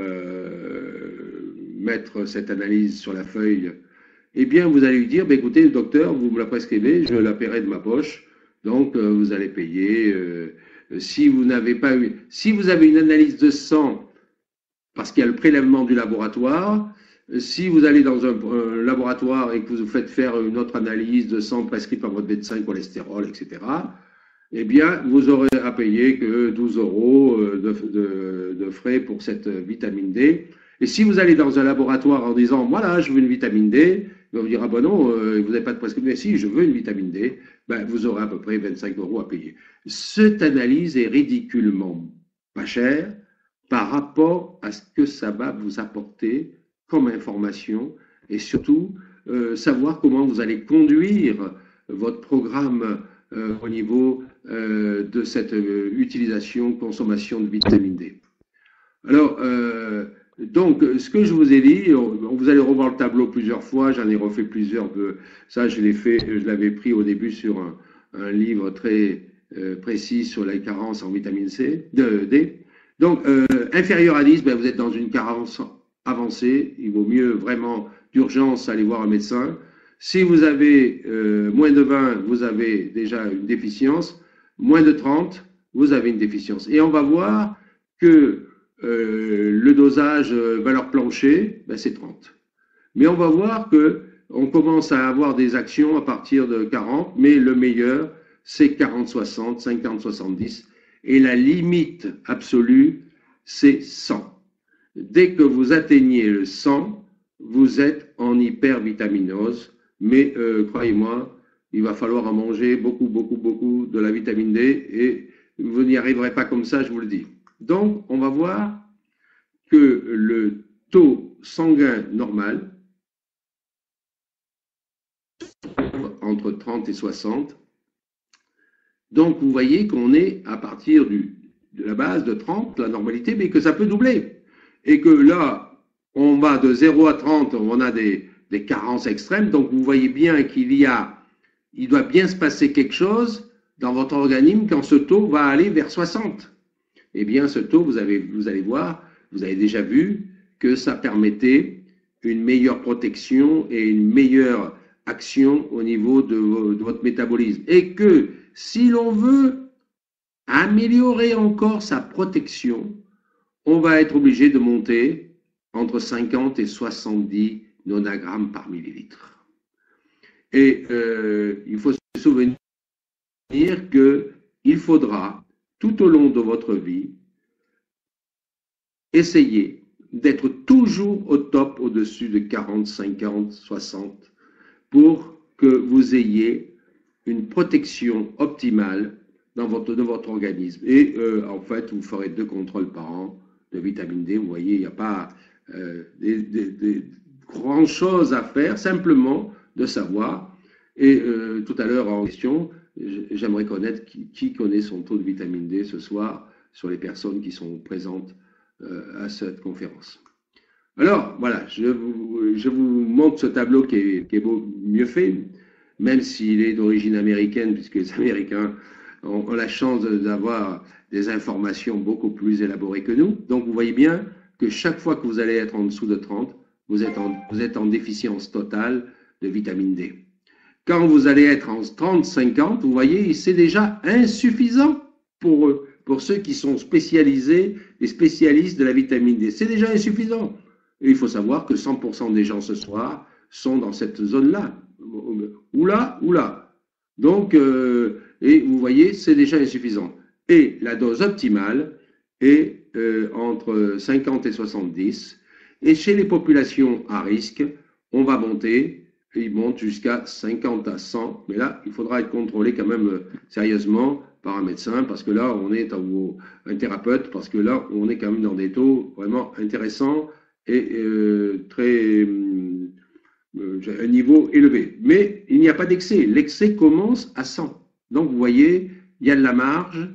mettre cette analyse sur la feuille, eh bien, vous allez lui dire, écoutez, docteur, vous me la prescrivez, je la paierai de ma poche. Donc, vous allez payer. Si vous n'avez pas eu, si vous avez une analyse de sang, parce qu'il y a le prélèvement du laboratoire, si vous allez dans un laboratoire et que vous faites faire une autre analyse de sang prescrite par votre médecin, cholestérol, etc., eh bien, vous aurez à payer que 12 euros de frais pour cette vitamine D. Et si vous allez dans un laboratoire en disant, voilà, je veux une vitamine D, ils vont vous dire, ah ben non, vous n'avez pas de prescription. Mais si, je veux une vitamine D, vous aurez à peu près 25 euros à payer. Cette analyse est ridiculement pas chère par rapport à ce que ça va vous apporter comme information et surtout savoir comment vous allez conduire votre programme au niveau de cette utilisation, consommation de vitamine D. Alors, donc, ce que je vous ai dit, vous allez revoir le tableau plusieurs fois, j'en ai refait plusieurs, ça je l'avais pris au début sur un livre très précis sur la carence en vitamine D. Donc, inférieur à 10, vous êtes dans une carence avancée, il vaut mieux vraiment d'urgence aller voir un médecin. Si vous avez moins de 20, vous avez déjà une déficience, moins de 30, vous avez une déficience. Et on va voir que le dosage valeur plancher, c'est 30. Mais on va voir qu'on commence à avoir des actions à partir de 40, mais le meilleur, c'est 40-60, 50-70. Et la limite absolue, c'est 100. Dès que vous atteignez le 100, vous êtes en hypervitaminose. Mais croyez-moi, il va falloir en manger beaucoup, beaucoup, beaucoup de la vitamine D et vous n'y arriverez pas comme ça, je vous le dis. Donc, on va voir que le taux sanguin normal, entre 30 et 60, Donc, vous voyez qu'on est à partir de la base de 30, la normalité, mais que ça peut doubler. Et que là, on va de 0 à 30, on a des carences extrêmes. Donc, vous voyez bien il doit bien se passer quelque chose dans votre organisme quand ce taux va aller vers 60. Eh bien, ce taux, vous allez voir, vous avez déjà vu que ça permettait une meilleure protection et une meilleure action au niveau de votre métabolisme. Et que si l'on veut améliorer encore sa protection, on va être obligé de monter entre 50 et 70 nanogrammes par millilitre. Et il faut se souvenir qu'il faudra, tout au long de votre vie, essayer d'être toujours au top, au-dessus de 40, 50, 60, pour que vous ayez une protection optimale de votre organisme. Et en fait, vous ferez 2 contrôles par an de vitamine D. Vous voyez, il n'y a pas des grandes choses à faire, simplement de savoir. Et tout à l'heure, en question, j'aimerais connaître qui connaît son taux de vitamine D ce soir sur les personnes qui sont présentes à cette conférence. Alors, voilà, je vous montre ce tableau qui est mieux fait, même s'il est d'origine américaine, puisque les Américains ont la chance d'avoir des informations beaucoup plus élaborées que nous. Donc, vous voyez bien que chaque fois que vous allez être en dessous de 30, vous êtes en déficience totale de vitamine D. Quand vous allez être en 30-50, vous voyez, c'est déjà insuffisant pour ceux qui sont spécialisés et spécialistes de la vitamine D. C'est déjà insuffisant. Et il faut savoir que 100% des gens ce soir sont dans cette zone-là. Oula. Donc, et vous voyez, c'est déjà insuffisant. Et la dose optimale est entre 50 et 70. Et chez les populations à risque, on va monter, il monte jusqu'à 50 à 100. Mais là, il faudra être contrôlé quand même sérieusement par un médecin, parce que là, on est un thérapeute, parce que là, on est quand même dans des taux vraiment intéressants et un niveau élevé. Mais il n'y a pas d'excès. L'excès commence à 100. Donc, vous voyez, il y a de la marge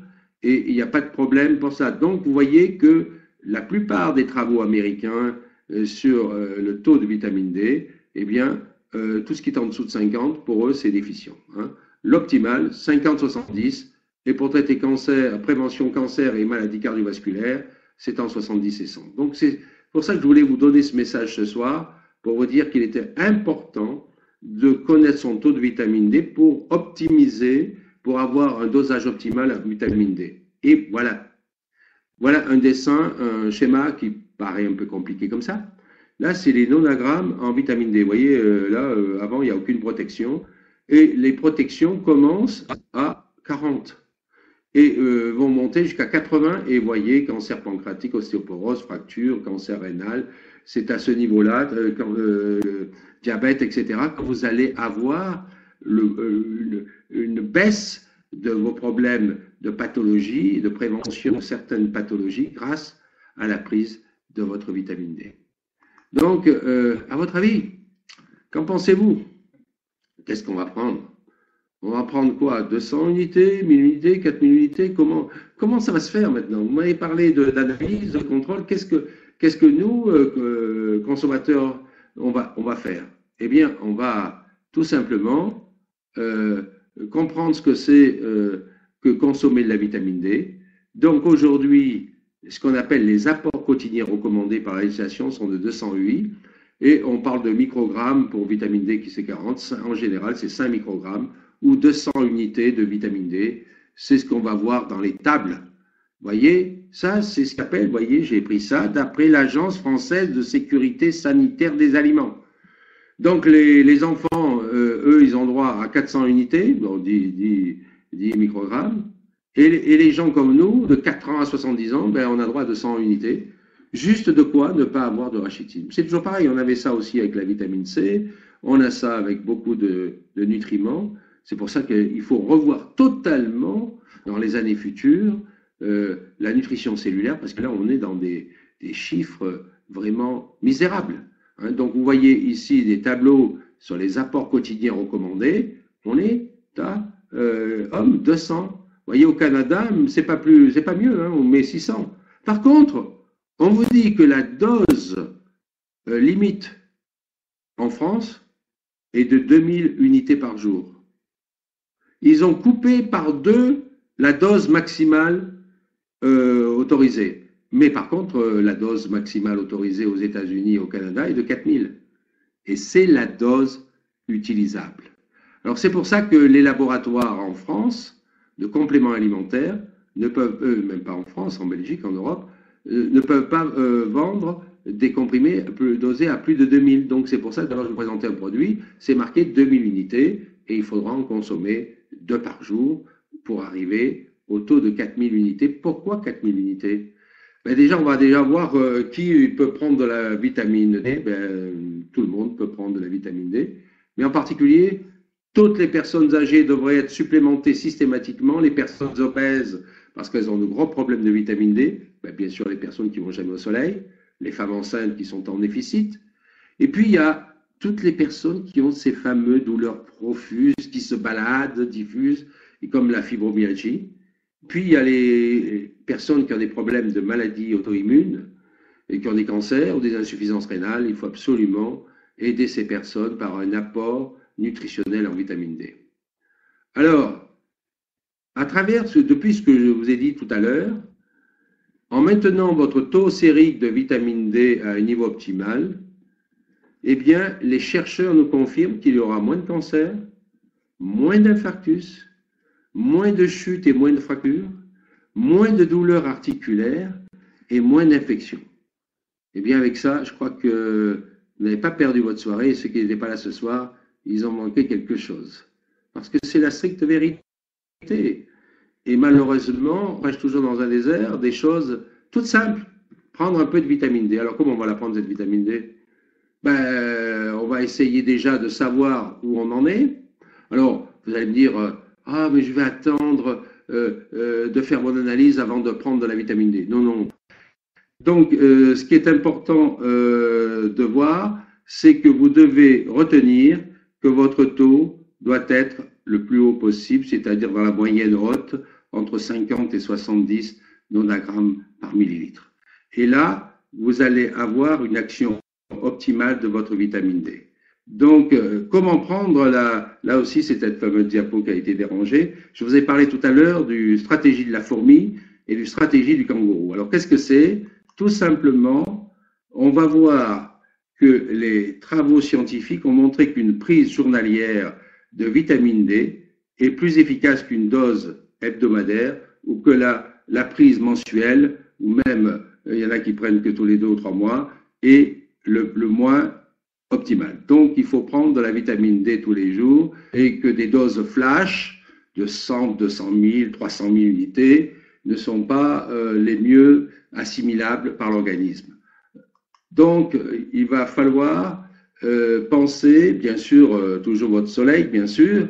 et il n'y a pas de problème pour ça. Donc, vous voyez que la plupart des travaux américains sur le taux de vitamine D, eh bien, tout ce qui est en dessous de 50, pour eux, c'est déficient. Hein. L'optimal, 50-70, et pour traiter cancer, prévention cancer et maladies cardiovasculaires, c'est en 70 et 100. Donc, c'est pour ça que je voulais vous donner ce message ce soir, pour vous dire qu'il était important de connaître son taux de vitamine D pour optimiser, pour avoir un dosage optimal à vitamine D. Et voilà. Voilà un dessin, un schéma qui paraît un peu compliqué comme ça. Là, c'est les nanogrammes en vitamine D. Vous voyez, avant, il n'y a aucune protection. Et les protections commencent à 40 et vont monter jusqu'à 80. Et vous voyez, cancer pancréatique, ostéoporose, fracture, cancer rénal, c'est à ce niveau-là, diabète, etc., que vous allez avoir une baisse de vos problèmes de pathologie, de prévention de certaines pathologies grâce à la prise de votre vitamine D. Donc, à votre avis, qu'en pensez-vous? Qu'est-ce qu'on va prendre? On va prendre quoi? 200 unités, 1000 unités, 4000 unités? Comment ça va se faire maintenant? Vous m'avez parlé d'analyse, de contrôle. Qu'est-ce que nous, consommateurs, on va faire? Eh bien, on va tout simplement comprendre ce que c'est que consommer de la vitamine D. Donc aujourd'hui, ce qu'on appelle les apports quotidiens recommandés par la législation sont de 200 UI. Et on parle de microgrammes pour vitamine D qui c'est 40. En général, c'est 5 microgrammes ou 200 unités de vitamine D. C'est ce qu'on va voir dans les tables. Vous voyez, ça, c'est ce qu'appelle, vous voyez, j'ai pris ça d'après l'Agence française de sécurité sanitaire des aliments. Donc, les enfants, eux, ils ont droit à 400 unités, donc 10 microgrammes. Et les gens comme nous, de 4 ans à 70 ans, ben, on a droit à 200 unités. Juste de quoi ne pas avoir de rachitine. C'est toujours pareil, on avait ça aussi avec la vitamine C, on a ça avec beaucoup de nutriments. C'est pour ça qu'il faut revoir totalement, dans les années futures, la nutrition cellulaire, parce que là, on est dans des chiffres vraiment misérables. Hein. Donc, vous voyez ici des tableaux sur les apports quotidiens recommandés. On est à 200 Vous voyez, au Canada, c'est pas mieux, hein, on met 600. Par contre, on vous dit que la dose limite en France est de 2000 unités par jour. Ils ont coupé par 2 la dose maximale autorisée. Mais par contre, la dose maximale autorisée aux États-Unis et au Canada est de 4000. Et c'est la dose utilisable. Alors c'est pour ça que les laboratoires en France de compléments alimentaires ne peuvent, même pas en France, en Belgique, en Europe, ne peuvent pas vendre des comprimés dosés à plus de 2000. Donc c'est pour ça que quand je vous présente un produit, c'est marqué 2000 unités et il faudra en consommer 2 par jour pour arriver au taux de 4000 unités. Pourquoi 4000 unités? Ben déjà, on va déjà voir qui peut prendre de la vitamine D. Ben, tout le monde peut prendre de la vitamine D. Mais en particulier, toutes les personnes âgées devraient être supplémentées systématiquement. Les personnes obèses, parce qu'elles ont de gros problèmes de vitamine D. Ben, bien sûr, les personnes qui vont jamais au soleil. Les femmes enceintes qui sont en déficit. Et puis, il y a toutes les personnes qui ont ces fameux douleurs profuses, qui se baladent, diffusent, et comme la fibromyalgie. Puis, il y a les personnes qui ont des problèmes de maladies auto-immunes et qui ont des cancers ou des insuffisances rénales. Il faut absolument aider ces personnes par un apport nutritionnel en vitamine D. Alors, à travers depuis ce que je vous ai dit tout à l'heure, en maintenant votre taux sérique de vitamine D à un niveau optimal, eh bien, les chercheurs nous confirment qu'il y aura moins de cancers, moins d'infarctus, moins de chutes et moins de fractures, moins de douleurs articulaires et moins d'infections. Eh bien, avec ça, je crois que vous n'avez pas perdu votre soirée. Et ceux qui n'étaient pas là ce soir, ils ont manqué quelque chose. Parce que c'est la stricte vérité. Et malheureusement, on reste toujours dans un désert, des choses toutes simples. Prendre un peu de vitamine D. Alors, comment on va la prendre, cette vitamine D? Ben, on va essayer déjà de savoir où on en est. Alors, vous allez me dire, ah, mais je vais attendre de faire mon analyse avant de prendre de la vitamine D. Non, non. Donc, ce qui est important de voir, c'est que vous devez retenir que votre taux doit être le plus haut possible, c'est-à-dire dans la moyenne haute, entre 50 et 70 nanogrammes par millilitre. Et là, vous allez avoir une action optimale de votre vitamine D. Donc, comment prendre là aussi, c'est cette fameuse diapo qui a été dérangée. Je vous ai parlé tout à l'heure du stratégie de la fourmi et du stratégie du kangourou. Alors, qu'est-ce que c'est? Tout simplement, on va voir que les travaux scientifiques ont montré qu'une prise journalière de vitamine D est plus efficace qu'une dose hebdomadaire ou que la prise mensuelle, ou même, il y en a qui prennent que tous les 2 ou 3 mois, est le moins optimal. Donc, il faut prendre de la vitamine D tous les jours et que des doses flash de 100, 200 000, 300 000 unités ne sont pas les mieux assimilables par l'organisme. Donc, il va falloir penser, bien sûr, toujours votre soleil, bien sûr,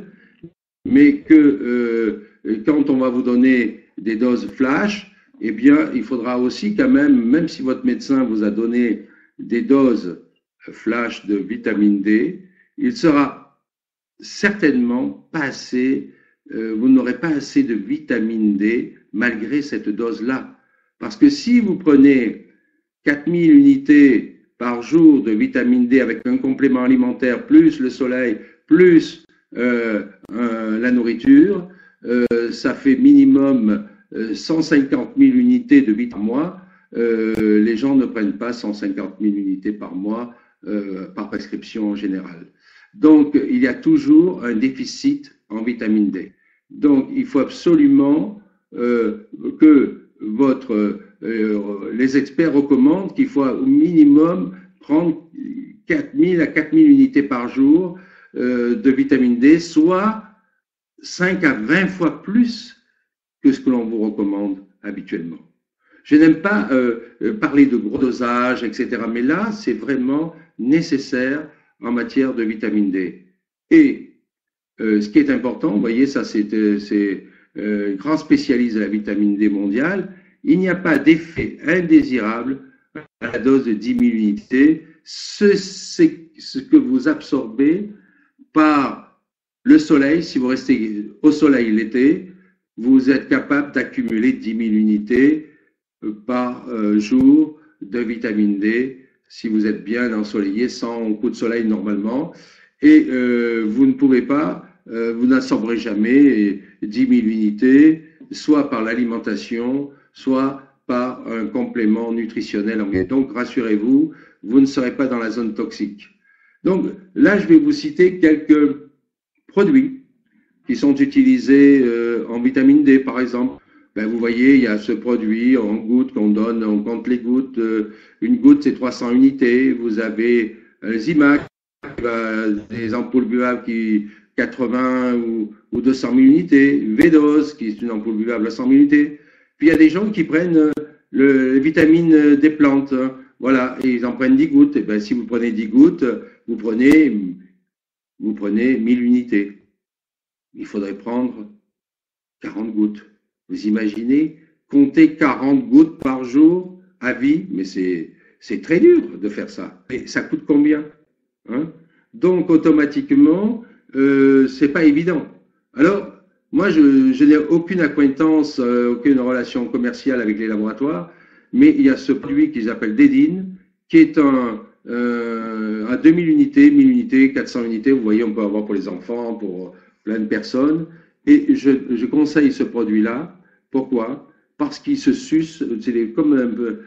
mais que quand on va vous donner des doses flash, eh bien, il faudra aussi quand même si votre médecin vous a donné des doses flash de vitamine D, il sera certainement pas assez, vous n'aurez pas assez de vitamine D malgré cette dose-là. Parce que si vous prenez 4000 unités par jour de vitamine D avec un complément alimentaire, plus le soleil, plus la nourriture, ça fait minimum 150 000 unités de vitamine par mois. Les gens ne prennent pas 150 000 unités par mois par prescription en général. Donc, il y a toujours un déficit en vitamine D. Donc, il faut absolument que les experts recommandent qu'il faut au minimum prendre 4000 à 4000 unités par jour de vitamine D, soit 5 à 20 fois plus que ce que l'on vous recommande habituellement. Je n'aime pas parler de gros dosage, etc. Mais là, c'est vraiment nécessaire en matière de vitamine D. Et ce qui est important, vous voyez, ça c'est grand spécialiste de la vitamine D mondiale, il n'y a pas d'effet indésirable à la dose de 10 000 unités. C'est ce que vous absorbez par le soleil, si vous restez au soleil l'été, vous êtes capable d'accumuler 10 000 unités par jour de vitamine D si vous êtes bien ensoleillé, sans coup de soleil normalement. Et vous ne pouvez pas, vous n'absorberez jamais 10 000 unités, soit par l'alimentation, soit par un complément nutritionnel. Donc, rassurez-vous, vous ne serez pas dans la zone toxique. Donc, là, je vais vous citer quelques produits qui sont utilisés en vitamine D, par exemple. Ben, vous voyez, il y a ce produit en gouttes qu'on donne, on compte les gouttes. Une goutte, c'est 300 unités. Vous avez Zimac, des ampoules buvables qui 80 ou 200 000 unités. V-Dose, qui est une ampoule buvable à 100 000 unités. Puis il y a des gens qui prennent les vitamines des plantes. Voilà, et ils en prennent 10 gouttes. Et ben, si vous prenez 10 gouttes, vous prenez 1000 unités. Il faudrait prendre 40 gouttes. Vous imaginez, compter 40 gouttes par jour à vie, mais c'est très dur de faire ça. Et ça coûte combien, hein? Donc, automatiquement, c'est pas évident. Alors, moi, je n'ai aucune acquaintance, aucune relation commerciale avec les laboratoires, mais il y a ce produit qu'ils appellent Dédine, qui est à 2000 unités, 1000 unités, 400 unités. Vous voyez, on peut avoir pour les enfants, pour plein de personnes. Et je conseille ce produit-là. Pourquoi? Parce qu'il se suce, c'est comme un peu,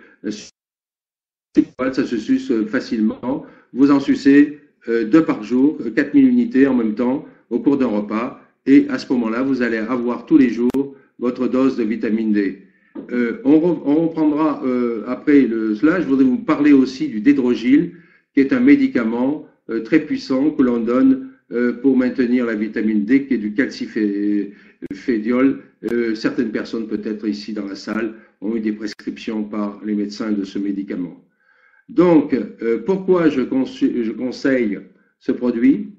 ça se suce facilement. Vous en sucez 2 par jour, 4000 unités en même temps au cours d'un repas. Et à ce moment-là, vous allez avoir tous les jours votre dose de vitamine D. On reprendra après cela. Je voudrais vous parler aussi du Dédrogil, qui est un médicament très puissant que l'on donne pour maintenir la vitamine D, qui est du calcifédiol. Certaines personnes, peut-être ici dans la salle, ont eu des prescriptions par les médecins de ce médicament. Donc, pourquoi je conseille ce produit?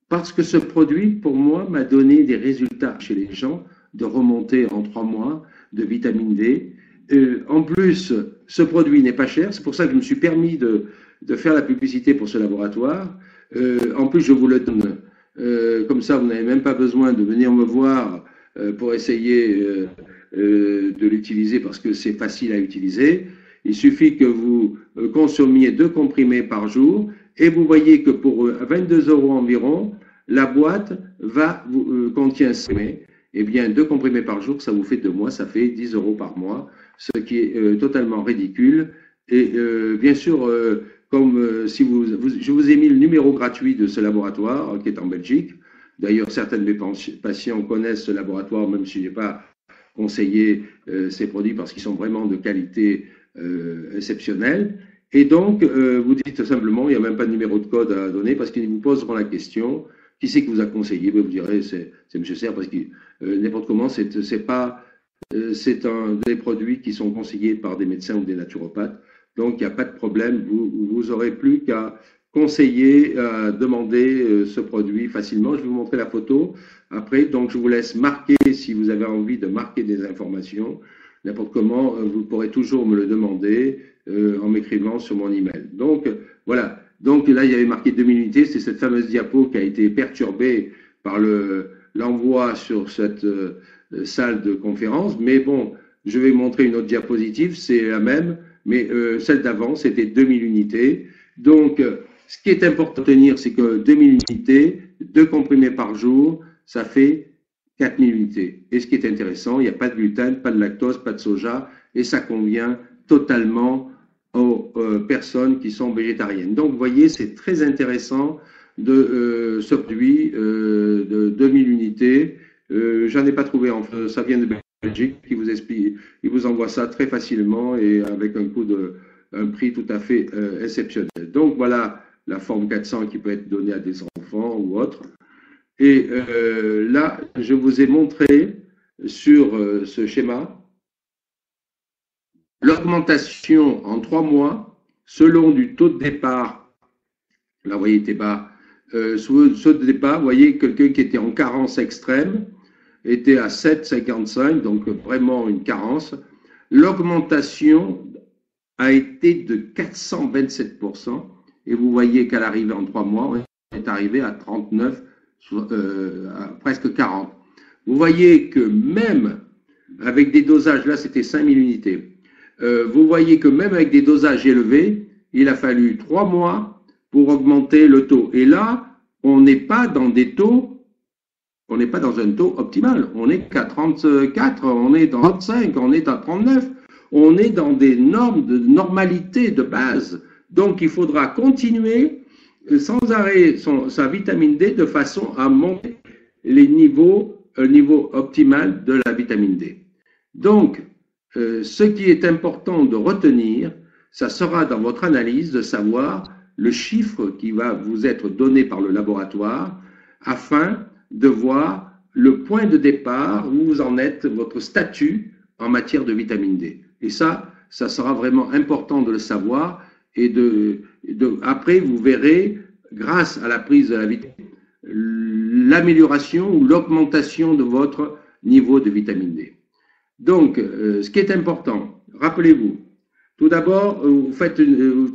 Parce que ce produit, pour moi, m'a donné des résultats chez les gens de remontée en 3 mois de vitamine D. En plus, ce produit n'est pas cher. C'est pour ça que je me suis permis de faire la publicité pour ce laboratoire. En plus, je vous le donne. Comme ça, vous n'avez même pas besoin de venir me voir pour essayer de l'utiliser parce que c'est facile à utiliser. Il suffit que vous consommiez 2 comprimés par jour et vous voyez que pour 22 € environ, la boîte contient 5 comprimés. Eh bien, 2 comprimés par jour, ça vous fait 2 mois, ça fait 10 € par mois, ce qui est totalement ridicule. Et bien sûr, comme je vous ai mis le numéro gratuit de ce laboratoire qui est en Belgique. D'ailleurs, certains de mes patients connaissent ce laboratoire, même si je n'ai pas conseillé ces produits parce qu'ils sont vraiment de qualité exceptionnelle. Et donc, vous dites simplement, il n'y a même pas de numéro de code à donner parce qu'ils vous poseront la question. Qui c'est qui vous a conseillé? Vous direz, c'est M. Serre, parce que n'importe comment, c'est un des produits qui sont conseillés par des médecins ou des naturopathes. Donc, il n'y a pas de problème. Vous aurez plus qu'à conseiller, à demander ce produit facilement. Je vais vous montrer la photo après. Donc, je vous laisse marquer, si vous avez envie de marquer des informations, n'importe comment, vous pourrez toujours me le demander en m'écrivant sur mon email. Donc, voilà. Donc là, il y avait marqué 2000 unités, c'est cette fameuse diapo qui a été perturbée par l'envoi sur cette salle de conférence. Mais bon, je vais montrer une autre diapositive, c'est la même, mais celle d'avant, c'était 2000 unités. Donc, ce qui est important de tenir, c'est que 2000 unités, 2 comprimés par jour, ça fait 4000 unités. Et ce qui est intéressant, il n'y a pas de gluten, pas de lactose, pas de soja, et ça convient totalement aux personnes qui sont végétariennes. Donc, vous voyez, c'est très intéressant de ce produit de 2000 unités. J'en ai pas trouvé en France, ça vient de Belgique, qui vous explique, il vous envoie ça très facilement et avec un prix tout à fait exceptionnel. Donc, voilà la forme 400 qui peut être donnée à des enfants ou autres. Et là, je vous ai montré sur ce schéma l'augmentation en 3 mois selon du taux de départ. Là, vous voyez, était bas. Sous le taux de départ, vous voyez, quelqu'un qui était en carence extrême était à 7,55, donc vraiment une carence. L'augmentation a été de 427%. Et vous voyez qu'à l'arrivée en 3 mois, on est arrivé à 39, à presque 40. Vous voyez que même avec des dosages, là c'était 5000 unités, vous voyez que même avec des dosages élevés, il a fallu 3 mois pour augmenter le taux. Et là, on n'est pas dans des taux, on n'est pas dans un taux optimal. On n'est qu'à 34, on est dans 35, on est à 39. On est dans des normes de normalité de base. Donc, il faudra continuer sans arrêt sa vitamine D de façon à monter les niveaux, le niveau optimal de la vitamine D. Donc, ce qui est important de retenir, ça sera dans votre analyse de savoir le chiffre qui va vous être donné par le laboratoire afin de voir le point de départ où vous en êtes, votre statut en matière de vitamine D. Et ça sera vraiment important de le savoir et après vous verrez, grâce à la prise de la vitamine D, l'amélioration ou l'augmentation de votre niveau de vitamine D. Donc, ce qui est important, rappelez-vous, tout d'abord, vous faites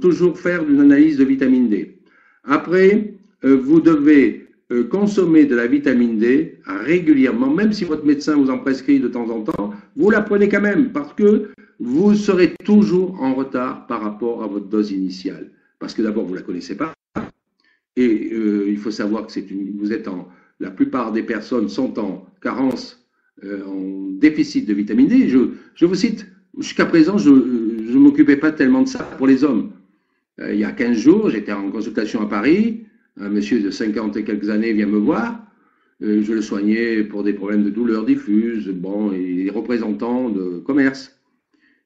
toujours faire une analyse de vitamine D. Après, vous devez consommer de la vitamine D régulièrement, même si votre médecin vous en prescrit de temps en temps, vous la prenez quand même parce que vous serez toujours en retard par rapport à votre dose initiale. Parce que d'abord, vous ne la connaissez pas. Et il faut savoir que la plupart des personnes sont en carence, en déficit de vitamine D. Je vous cite, jusqu'à présent, je ne m'occupais pas tellement de ça pour les hommes. Il y a 15 jours, j'étais en consultation à Paris. Un monsieur de 50 et quelques années vient me voir. Je le soignais pour des problèmes de douleurs diffuses. Bon, il est représentant de commerce.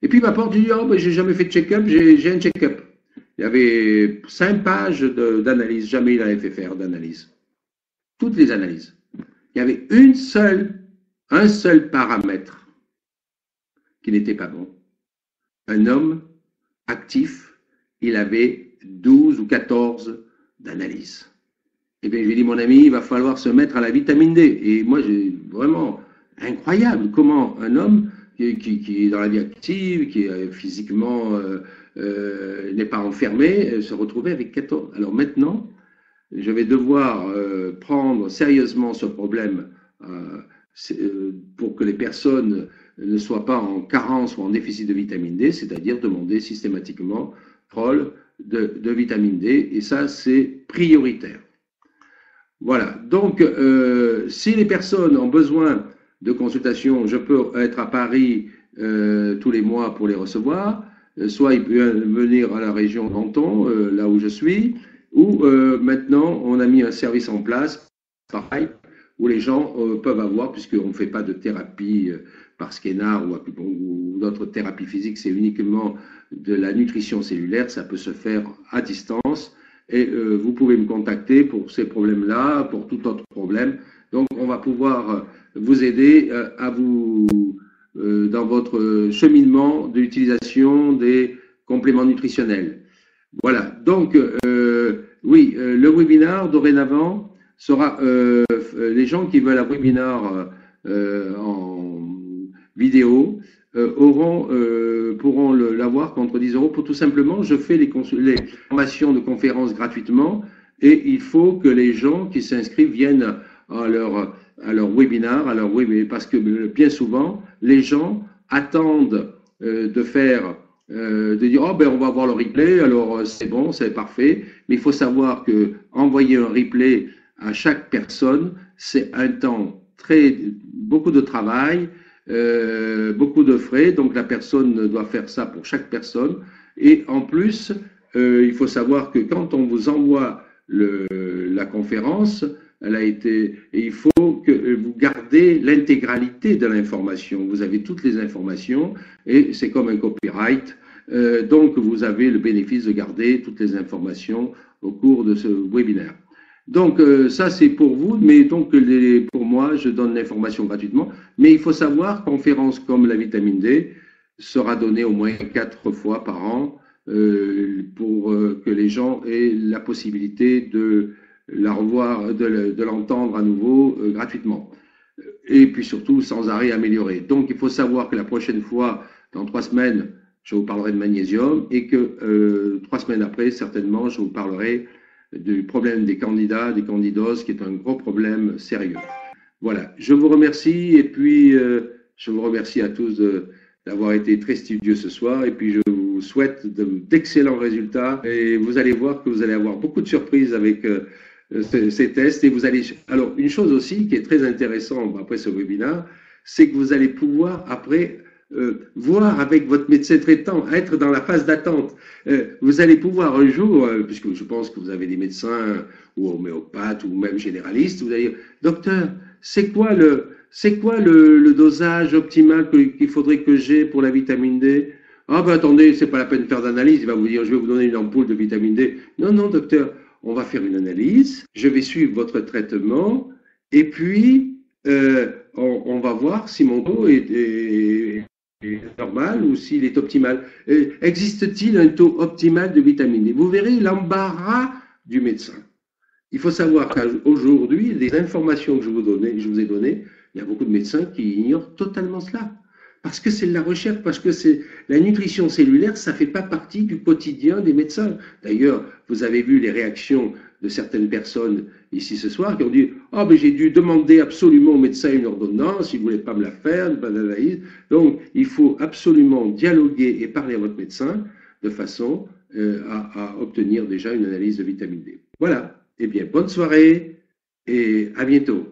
Et puis il m'apporte, il dit, oh, ben, j'ai jamais fait de check-up, j'ai un check-up. Il y avait 5 pages d'analyse, jamais il avait fait faire d'analyse. Toutes les analyses. Il y avait un seul paramètre qui n'était pas bon. Un homme actif, il avait 12 ou 14 d'analyse. Et bien, je lui ai dit, mon ami, il va falloir se mettre à la vitamine D. Et moi, j'ai vraiment incroyable comment un homme qui est dans la vie active, qui est physiquement n'est pas enfermé, se retrouvait avec 14. Alors maintenant, je vais devoir prendre sérieusement ce problème pour que les personnes ne soient pas en carence ou en déficit de vitamine D, c'est-à-dire demander systématiquement rôle de vitamine D, et ça, c'est prioritaire. Voilà, donc si les personnes ont besoin de consultation, je peux être à Paris tous les mois pour les recevoir, soit ils peuvent venir à la région Menton, là où je suis, ou maintenant on a mis un service en place, pareil, où les gens peuvent avoir, puisqu'on ne fait pas de thérapie par scanner ou d'autres thérapies physiques, c'est uniquement de la nutrition cellulaire, ça peut se faire à distance, et vous pouvez me contacter pour ces problèmes-là, pour tout autre problème. Donc on va pouvoir vous aider à vous dans votre cheminement de l'utilisation des compléments nutritionnels. Voilà, donc oui, le webinaire dorénavant sera, les gens qui veulent un webinaire en vidéo pourront l'avoir contre 10 € pour tout simplement, je fais les formations de conférences gratuitement et il faut que les gens qui s'inscrivent viennent à leur webinaire, parce que bien souvent, les gens attendent de dire oh ben on va voir le replay, alors c'est bon, c'est parfait, mais il faut savoir que envoyer un replay à chaque personne, c'est un temps beaucoup de travail, beaucoup de frais, donc la personne doit faire ça pour chaque personne, et en plus, il faut savoir que quand on vous envoie la conférence, et il faut que vous gardez l'intégralité de l'information. Vous avez toutes les informations et c'est comme un copyright. Donc, vous avez le bénéfice de garder toutes les informations au cours de ce webinaire. Donc, ça, c'est pour vous, mais donc, pour moi, je donne l'information gratuitement. Mais il faut savoir, conférence comme la vitamine D sera donnée au moins 4 fois par an pour que les gens aient la possibilité de la revoir, de l'entendre à nouveau gratuitement. Et puis surtout, sans arrêt amélioré. Donc, il faut savoir que la prochaine fois, dans 3 semaines, je vous parlerai de magnésium et que 3 semaines après, certainement, je vous parlerai du problème des candidats, des candidoses, qui est un gros problème sérieux. Voilà, je vous remercie et puis je vous remercie à tous d'avoir été très studieux ce soir et puis je vous souhaite d'excellents résultats et vous allez voir que vous allez avoir beaucoup de surprises avec ces tests et vous allez... Alors, une chose aussi qui est très intéressante après ce webinaire, c'est que vous allez pouvoir après voir avec votre médecin traitant, être dans la phase d'attente. Vous allez pouvoir un jour, puisque je pense que vous avez des médecins ou homéopathes ou même généralistes, vous allez dire, docteur, c'est quoi le dosage optimal qu'il faudrait que j'ai pour la vitamine D? Ah ben attendez, c'est pas la peine de faire d'analyse, il va vous dire, je vais vous donner une ampoule de vitamine D. Non, non, docteur, on va faire une analyse, je vais suivre votre traitement, et puis on va voir si mon taux est normal ou s'il est optimal. Existe-t-il un taux optimal de vitamine D? Vous verrez l'embarras du médecin. Il faut savoir qu'aujourd'hui, les informations que je vous ai données, il y a beaucoup de médecins qui ignorent totalement cela. Parce que c'est de la recherche, parce que c'est la nutrition cellulaire, ça ne fait pas partie du quotidien des médecins. D'ailleurs, vous avez vu les réactions de certaines personnes ici ce soir qui ont dit « Ah, mais j'ai dû demander absolument au médecin une ordonnance, il ne voulait pas me la faire, pas d'analyse. » Donc, il faut absolument dialoguer et parler à votre médecin de façon à obtenir déjà une analyse de vitamine D. Voilà. Eh bien, bonne soirée et à bientôt.